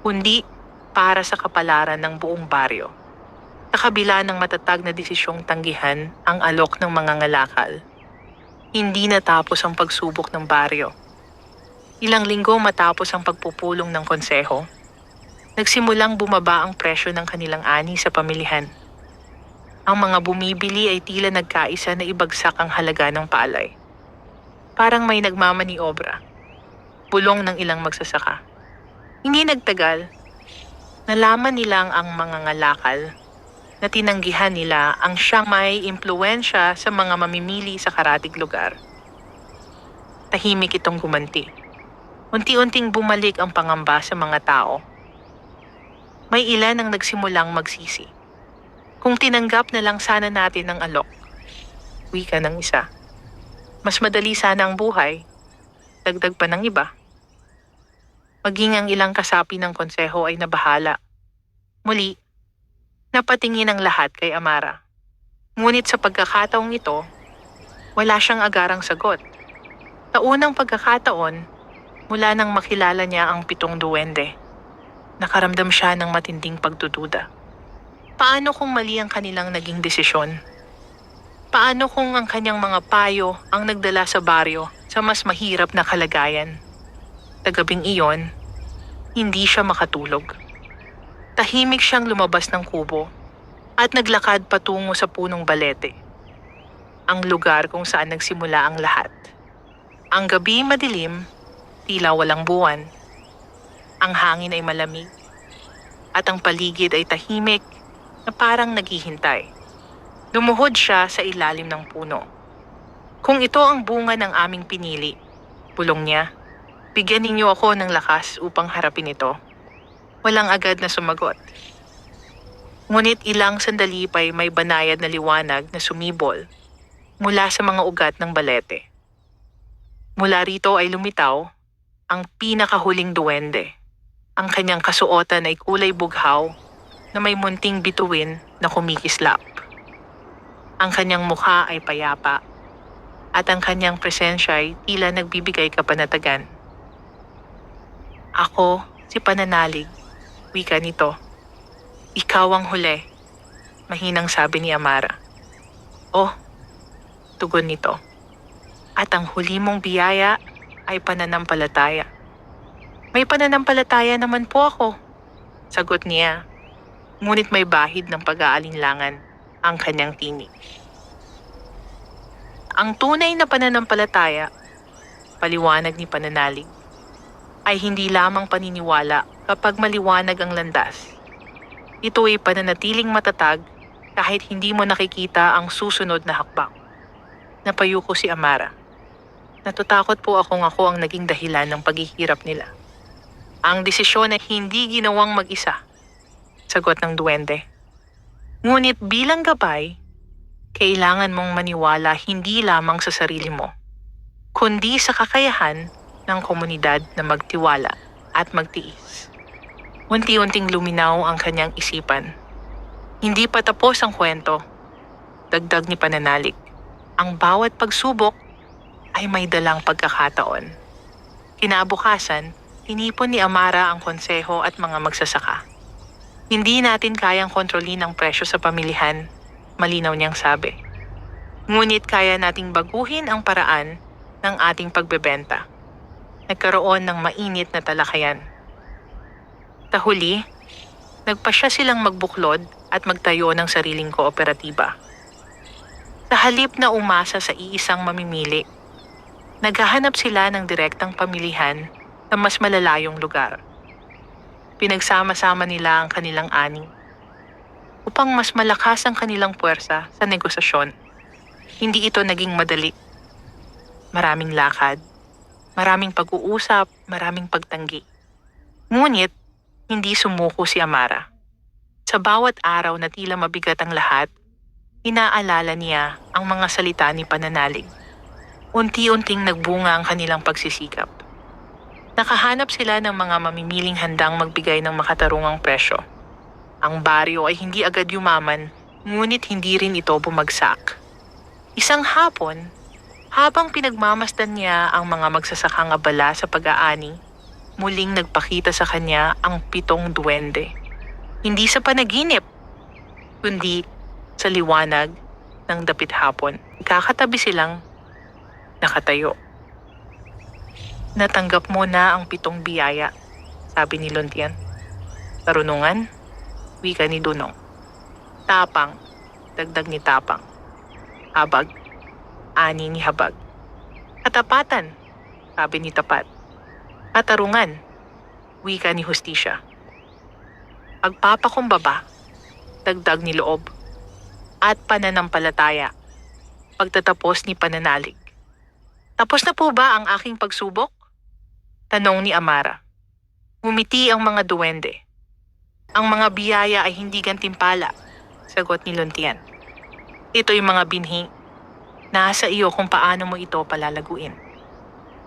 kundi para sa kapalaran ng buong baryo. Sa kabila ng matatag na desisyong tanggihan ang alok ng mga ngalakal, hindi natapos ang pagsubok ng baryo. Ilang linggo matapos ang pagpupulong ng konseho, nagsimulang bumaba ang presyo ng kanilang ani sa pamilihan. Ang mga bumibili ay tila nagkaisa na ibagsak ang halaga ng palay. Parang may nagmamaniobra. Bulong ng ilang magsasaka. Hindi nagtagal, nalaman nilang ang mga ngalakal na tinanggihan nila ang siyang may impluwensya sa mga mamimili sa karatig lugar. Tahimik itong gumanti. Unti-unting bumalik ang pangamba sa mga tao. May ilan ang nagsimulang magsisi. Kung tinanggap na lang sana natin ang alok, wika ng isa. Mas madali sana ang buhay, dagdag pa ng iba. Maging ang ilang kasapi ng konseho ay nabahala. Muli, napatingin ang lahat kay Amara. Ngunit sa pagkakataong ito, wala siyang agarang sagot. Sa unang pagkakataon, mula nang makilala niya ang 7 duwende, nakaramdam siya ng matinding pagdududa. Paano kung mali ang kanilang naging desisyon? Paano kung ang kanyang mga payo ang nagdala sa baryo sa mas mahirap na kalagayan? Sa gabing iyon, hindi siya makatulog. Tahimik siyang lumabas ng kubo. at naglakad patungo sa punong balete, ang lugar kung saan nagsimula ang lahat. Ang gabi madilim, tila walang buwan. Ang hangin ay malamig at ang paligid ay tahimik na parang naghihintay. Lumuhod siya sa ilalim ng puno. Kung ito ang bunga ng aming pinili, bulong niya, bigyan ninyo ako ng lakas upang harapin ito. Walang agad na sumagot. Ngunit ilang sandali pa'y may banayad na liwanag na sumibol mula sa mga ugat ng balete. Mula rito ay lumitaw ang pinakahuling duwende. Ang kanyang kasuotan ay kulay bughaw na may munting bituin na kumikislap. Ang kanyang mukha ay payapa at ang kanyang presensya ay tila nagbibigay kapanatagan. Ako, si Pananalig, wika nito. Ikaw ang huli, mahinang sabi ni Amara. Oh, tugon nito. At ang huli mong biyaya ay pananampalataya. May pananampalataya naman po ako, sagot niya. Ngunit may bahid ng pag-aalinlangan ang kanyang tinig. Ang tunay na pananampalataya, paliwanag ni Pananalig, ay hindi lamang paniniwala kapag maliwanag ang landas. Ito ay pananatiling matatag kahit hindi mo nakikita ang susunod na hakbang. Napayuko si Amara. Natatakot po ako ang naging dahilan ng paghihirap nila. Ang desisyon ay hindi ginawang mag-isa, sagot ng duwende. Ngunit bilang gabay, kailangan mong maniwala hindi lamang sa sarili mo, kundi sa kakayahan ng komunidad na magtiwala at magtiis. Unti-unting luminaw ang kanyang isipan. Hindi pa tapos ang kwento, dagdag ni Pananalig. Ang bawat pagsubok ay may dalang pagkakataon. Kinabukasan, tinipon ni Amara ang konseho at mga magsasaka. Hindi natin kayang kontrolin ang presyo sa pamilihan, malinaw niyang sabi. Ngunit kaya nating baguhin ang paraan ng ating pagbebenta. Nagkaroon ng mainit na talakayan. Sa huli, nagpasya silang magbuklod at magtayo ng sariling kooperatiba. Sa halip na umasa sa iisang mamimili, naghahanap sila ng direktang pamilihan sa mas malalayong lugar. Pinagsama-sama nila ang kanilang ani upang mas malakas ang kanilang puwersa sa negosasyon. Hindi ito naging madali. Maraming lakad, maraming pag-uusap, maraming pagtanggi. Ngunit, hindi sumuko si Amara. Sa bawat araw na tila mabigat ang lahat, inaalala niya ang mga salita ni Pananalig. Unti-unting nagbunga ang kanilang pagsisikap. Nakahanap sila ng mga mamimiling handang magbigay ng makatarungang presyo. Ang baryo ay hindi agad yumaman, ngunit hindi rin ito bumagsak. Isang hapon, habang pinagmamasdan niya ang mga magsasakang abala sa pag-aani, muling nagpakita sa kanya ang 7 duwende. Hindi sa panaginip, kundi sa liwanag ng dapit hapon. Kakatabi silang nakatayo. Natanggap mo na ang 7 biyaya, sabi ni Luntian. Karunungan, wika ni Dunong. Tapang, dagdag ni Tapang. Habag, ani ni Habag. Katapatan, sabi ni Tapat. Katarungan, wika ni Hustisya. Pagpapakumbaba, dagdag ni Loob. At pananampalataya, pagtatapos ni Pananalig. Tapos na po ba ang aking pagsubok? Tanong ni Amara. Ngumiti ang mga duwende. Ang mga biyaya ay hindi gantimpala, sagot ni Luntian. Ito'y mga binhi. Nasa iyo kung paano mo ito palalaguin.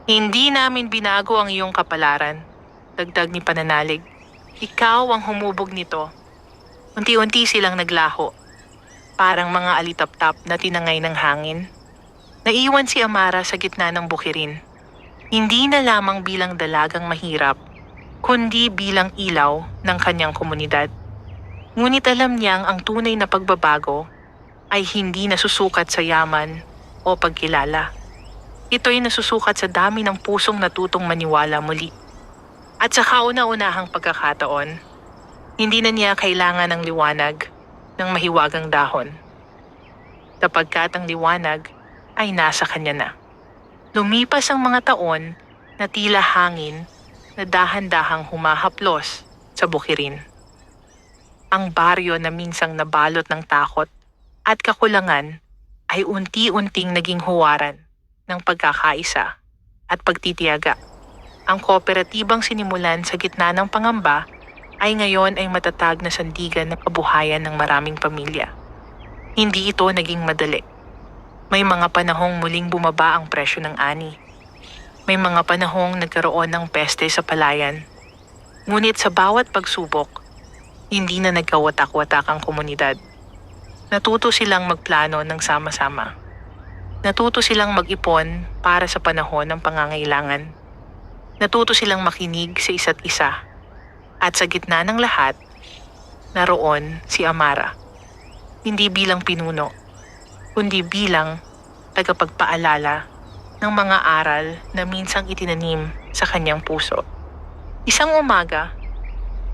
Hindi namin binago ang iyong kapalaran, dagdag ni Pananalig. Ikaw ang humubog nito. Unti-unti silang naglaho. Parang mga alitap-tap na tinangay ng hangin. Naiwan si Amara sa gitna ng bukirin. Hindi na lamang bilang dalagang mahirap, kundi bilang ilaw ng kanyang komunidad. Ngunit alam niyang ang tunay na pagbabago ay hindi nasusukat sa yaman o pagkilala. Ito'y nasusukat sa dami ng pusong natutong maniwala muli. At sa kauna-unahang pagkakataon, hindi na niya kailangan ng liwanag, ng mahiwagang dahon. Sapagkat ang liwanag ay nasa kanya na. Lumipas ang mga taon na tila hangin na dahan-dahang humahaplos sa bukirin. Ang baryo na minsang nabalot ng takot at kakulangan ay unti-unting naging huwaran ng pagkakaisa at pagtitiyaga. Ang kooperatibang sinimulan sa gitna ng pangamba ay ngayon ay matatag na sandigan ng kabuhayan ng maraming pamilya. Hindi ito naging madali. May mga panahong muling bumaba ang presyo ng ani. May mga panahong nagkaroon ng peste sa palayan. Ngunit sa bawat pagsubok, hindi na nagkawatak-watak ang komunidad. Natuto silang magplano ng sama-sama. Natuto silang mag-ipon para sa panahon ng pangangailangan. Natuto silang makinig sa isa't isa. At sa gitna ng lahat, naroon si Amara. Hindi bilang pinuno, kundi bilang tagapagpaalala ng mga aral na minsang itinanim sa kanyang puso. Isang umaga,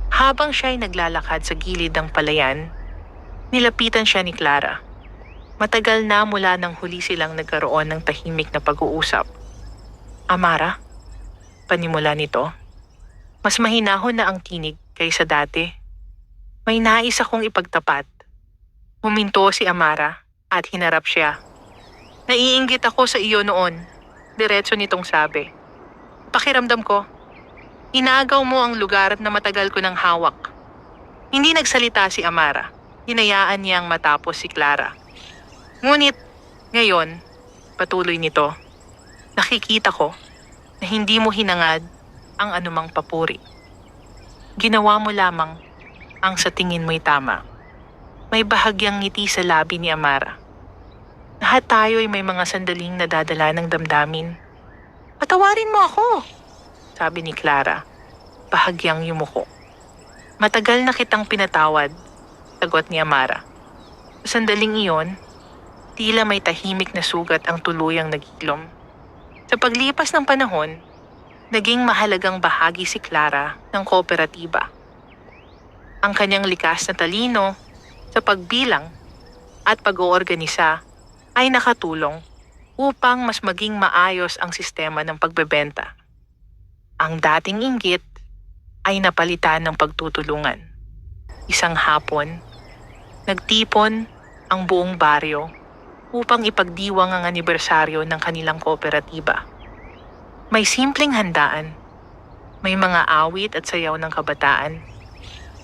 habang siya'y naglalakad sa gilid ng palayan, nilapitan siya ni Clara. Matagal na mula nang huli silang nagkaroon ng tahimik na pag-uusap. Amara, panimula nito. Mas mahinahon na ang tinig kaysa dati. May nais akong ipagtapat. Huminto si Amara at hinarap siya. Naiinggit ako sa iyo noon, diretso nitong sabi. Pakiramdam ko, inagaw mo ang lugar na matagal ko ng hawak. Hindi nagsalita si Amara. Hinayaan niyang matapos si Clara. Ngunit, ngayon, patuloy nito, nakikita ko na hindi mo hinangad ang anumang papuri. Ginawa mo lamang ang sa tingin mo'y tama. May bahagyang ngiti sa labi ni Amara. Lahat tayo ay may mga sandaling nadadala ng damdamin. Patawarin mo ako, sabi ni Clara, bahagyang yumuko. Matagal na kitang pinatawad, sagot ni Amara. Sa sandaling iyon, tila may tahimik na sugat ang tuluyang nagilom. Sa paglipas ng panahon, naging mahalagang bahagi si Clara ng kooperatiba. Ang kanyang likas na talino sa pagbilang at pag-oorganisa ay nakatulong upang mas maging maayos ang sistema ng pagbebenta. Ang dating inggit ay napalitan ng pagtutulungan. Isang hapon, nagtipon ang buong baryo upang ipagdiwang ang anibersaryo ng kanilang kooperatiba. May simpleng handaan, may mga awit at sayaw ng kabataan,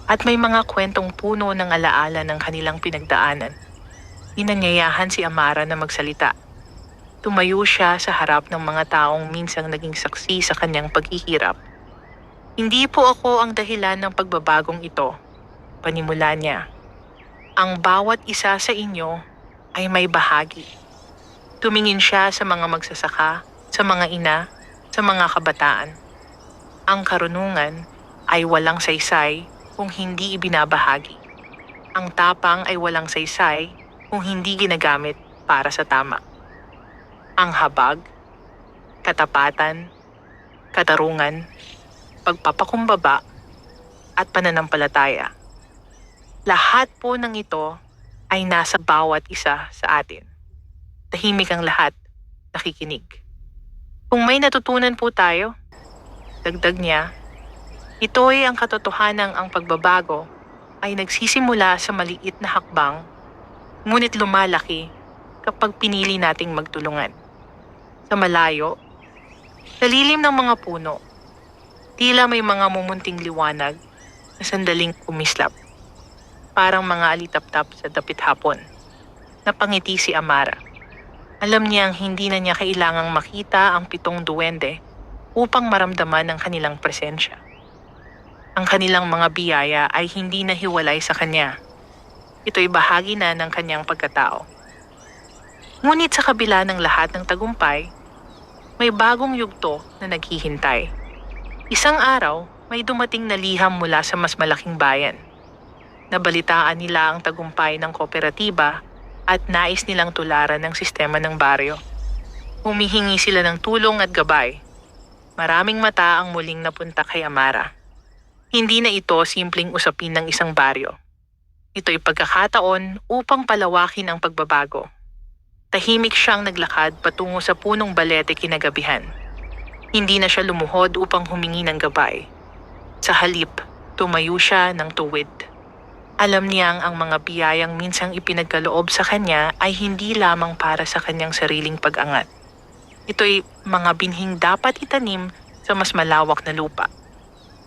at may mga kwentong puno ng alaala ng kanilang pinagdaanan. Inanyayahan si Amara na magsalita. Tumayo siya sa harap ng mga taong minsang naging saksi sa kanyang paghihirap. Hindi po ako ang dahilan ng pagbabagong ito, panimula niya. Ang bawat isa sa inyo ay may bahagi. Tumingin siya sa mga magsasaka, sa mga ina, sa mga kabataan. Ang karunungan ay walang saysay kung hindi ibinabahagi. Ang tapang ay walang saysay kung hindi ginagamit para sa tama. Ang habag, katapatan, katarungan, pagpapakumbaba, at pananampalataya. Lahat po ng ito ay nasa bawat isa sa atin. Tahimik ang lahat, nakikinig. Kung may natutunan po tayo, dagdag niya, ito ay ang katotohanang ang pagbabago ay nagsisimula sa maliit na hakbang, ngunit lumalaki kapag pinili nating magtulungan. Sa malayo, sa lilim ng mga puno, tila may mga mumunting liwanag na sandaling kumislap. Parang mga alitap-tap sa dapit hapon. Napangiti si Amara. Alam niyang hindi na niya kailangang makita ang 7 duwende upang maramdaman ang kanilang presensya. Ang kanilang mga biyaya ay hindi nahiwalay sa kanya. Ito'y bahagi na ng kanyang pagkatao. Ngunit sa kabila ng lahat ng tagumpay, may bagong yugto na naghihintay. Isang araw, may dumating na liham mula sa mas malaking bayan. Nabalitaan nila ang tagumpay ng kooperatiba at nais nilang tularan ng sistema ng baryo. Humihingi sila ng tulong at gabay. Maraming mata ang muling napunta kay Amara. Hindi na ito simpleng usapin ng isang baryo. Ito'y pagkakataon upang palawakin ang pagbabago. Tahimik siyang naglakad patungo sa punong balete kinagabihan. Hindi na siya lumuhod upang humingi ng gabay. Sa halip, tumayo siya ng tuwid. Alam niyang ang mga biyayang minsang ipinagkaloob sa kanya ay hindi lamang para sa kanyang sariling pag-angat. Ito'y mga binhing dapat itanim sa mas malawak na lupa.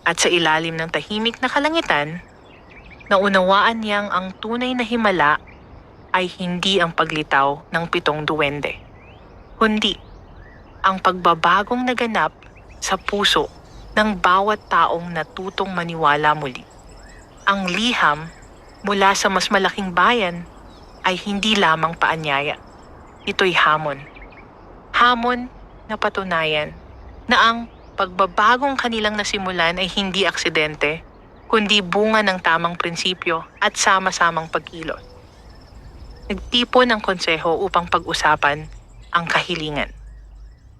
At sa ilalim ng tahimik na kalangitan, naunawaan niyang ang tunay na himala ay hindi ang paglitaw ng 7 duwende, kundi ang pagbabagong naganap sa puso ng bawat taong natutong maniwala muli. Ang liham mula sa mas malaking bayan ay hindi lamang paanyaya. Ito'y hamon. Hamon na patunayan na ang pagbabagong kanilang nasimulan ay hindi aksidente, kundi bunga ng tamang prinsipyo at sama-samang pagkilos. Nagtipon ng konseho upang pag-usapan ang kahilingan.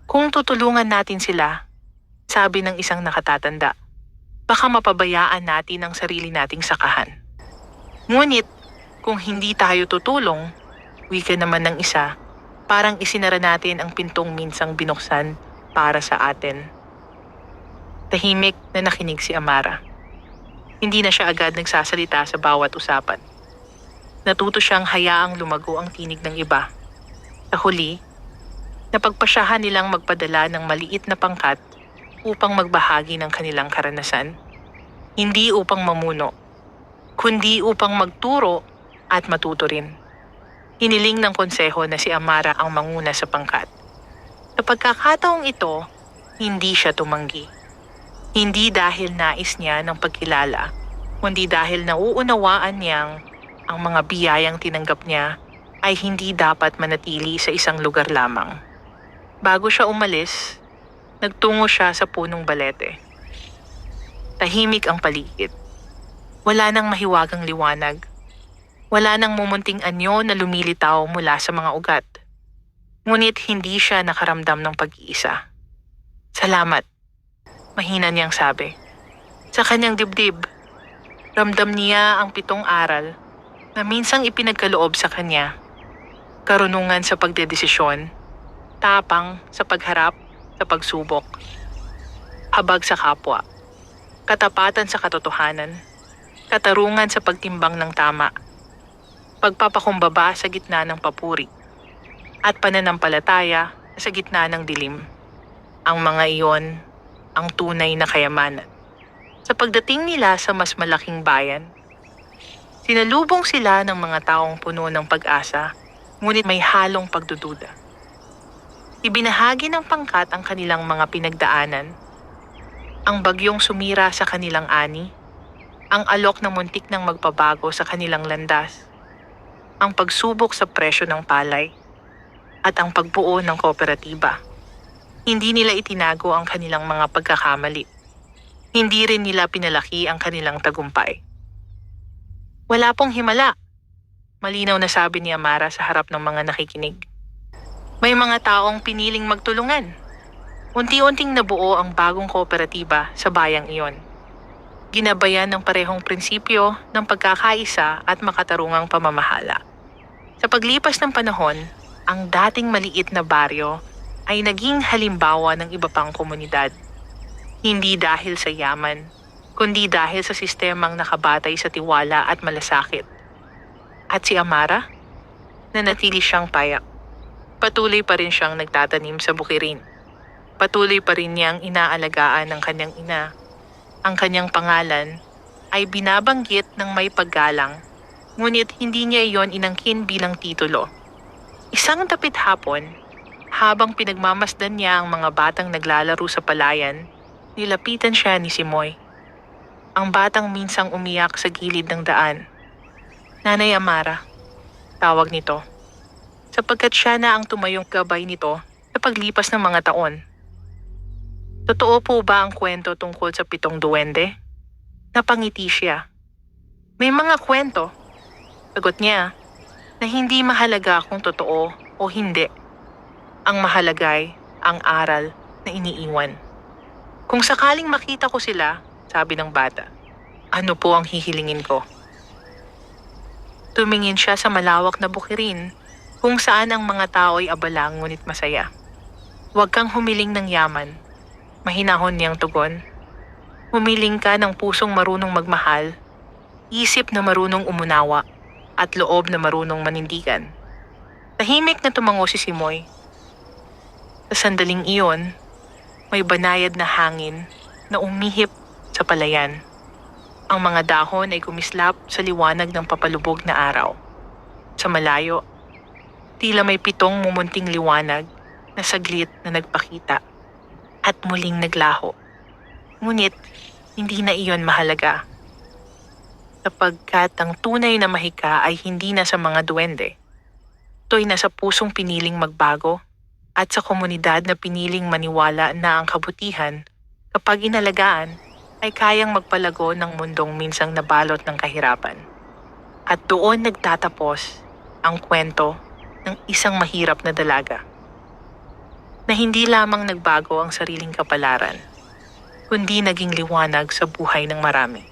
Kung tutulungan natin sila, sabi ng isang nakatatanda, baka mapabayaan natin ang sarili nating sakahan. Ngunit, kung hindi tayo tutulong, wika naman ng isa, parang isinara natin ang pintong minsang binuksan para sa atin. Tahimik na nakinig si Amara. Hindi na siya agad nagsasalita sa bawat usapan. Natuto siyang hayaang lumago ang tinig ng iba. Sa huli, napagpasyahan nilang magpadala ng maliit na pangkat upang magbahagi ng kanilang karanasan. Hindi upang mamuno, kundi upang magturo at matuto rin. Hiniling ng konseho na si Amara ang manguna sa pangkat. Sa pagkakataong ito, hindi siya tumanggi. Hindi dahil nais niya ng pagkilala, kundi dahil nauunawaan niyang ang mga biyayang tinanggap niya ay hindi dapat manatili sa isang lugar lamang. Bago siya umalis, nagtungo siya sa punong balete. Tahimik ang paligid. Wala nang mahiwagang liwanag. Wala nang mumunting anyo na lumilitaw mula sa mga ugat. Ngunit hindi siya nakaramdam ng pag-iisa. Salamat, mahina niyang sabi. Sa kanyang dibdib, ramdam niya ang 7 aral na minsang ipinagkaloob sa kanya. Karunungan sa pagdedesisyon, tapang sa pagharap sa pagsubok, habag sa kapwa, katapatan sa katotohanan, katarungan sa pagtimbang ng tama, pagpapakumbaba sa gitna ng papuri, at pananampalataya sa gitna ng dilim. Ang mga iyon ang tunay na kayamanan. Sa pagdating nila sa mas malaking bayan, sinalubong sila ng mga taong puno ng pag-asa, ngunit may halong pagdududa. Ibinahagi ng pangkat ang kanilang mga pinagdaanan, ang bagyong sumira sa kanilang ani, ang alok na muntik ng magpabago sa kanilang landas, ang pagsubok sa presyo ng palay, at ang pagbuo ng kooperatiba. Hindi nila itinago ang kanilang mga pagkakamali. Hindi rin nila pinalaki ang kanilang tagumpay. Wala pong himala, malinaw na sabi ni Amara sa harap ng mga nakikinig. May mga taong piniling magtulungan. Unti-unting nabuo ang bagong kooperatiba sa bayang iyon. Ginabayan ng parehong prinsipyo ng pagkakaisa at makatarungang pamamahala. Sa paglipas ng panahon, ang dating maliit na baryo ay naging halimbawa ng iba pang komunidad. Hindi dahil sa yaman, kundi dahil sa sistemang nakabatay sa tiwala at malasakit. At si Amara, nanatili siyang payak. Patuloy pa rin siyang nagtatanim sa bukirin. Patuloy pa rin niyang inaalagaan ng kanyang ina. Ang kanyang pangalan ay binabanggit ng may paggalang, ngunit hindi niya iyon inangkin bilang titulo. Isang dapit hapon, habang pinagmamasdan niya ang mga batang naglalaro sa palayan, nilapitan siya ni Simoy. Ang batang minsang umiyak sa gilid ng daan. Nanay Amara, tawag nito. Sapagkat siya na ang tumayong gabay nito sa paglipas ng mga taon. Totoo po ba ang kwento tungkol sa 7 duwende? Napangiti siya. May mga kwento, sagot niya, na hindi mahalaga kung totoo o hindi. Ang mahalagay ang aral na iniiwan. Kung sakaling makita ko sila, sabi ng bata, ano po ang hihilingin ko? Tumingin siya sa malawak na bukirin kung saan ang mga tao ay abala ngunit masaya. Huwag kang humiling ng yaman. Mahinahon niyang tugon. Humiling ka ng pusong marunong magmahal, isip na marunong umunawa, at loob na marunong manindigan. Tahimik na tumango si Simoy. Sa sandaling iyon, may banayad na hangin na umihip sa palayan. Ang mga dahon ay kumislap sa liwanag ng papalubog na araw. Sa malayo, tila may 7 mumunting liwanag na saglit na nagpakita at muling naglaho. Ngunit hindi na iyon mahalaga. Sapagkat ang tunay na mahika ay hindi na sa mga duwende. Ito'y nasa pusong piniling magbago at sa komunidad na piniling maniwala na ang kabutihan, kapag inalagaan, ay kayang magpalago ng mundong minsang nabalot ng kahirapan. At doon nagtatapos ang kwento ng isang mahirap na dalaga na hindi lamang nagbago ang sariling kapalaran, kundi naging liwanag sa buhay ng marami.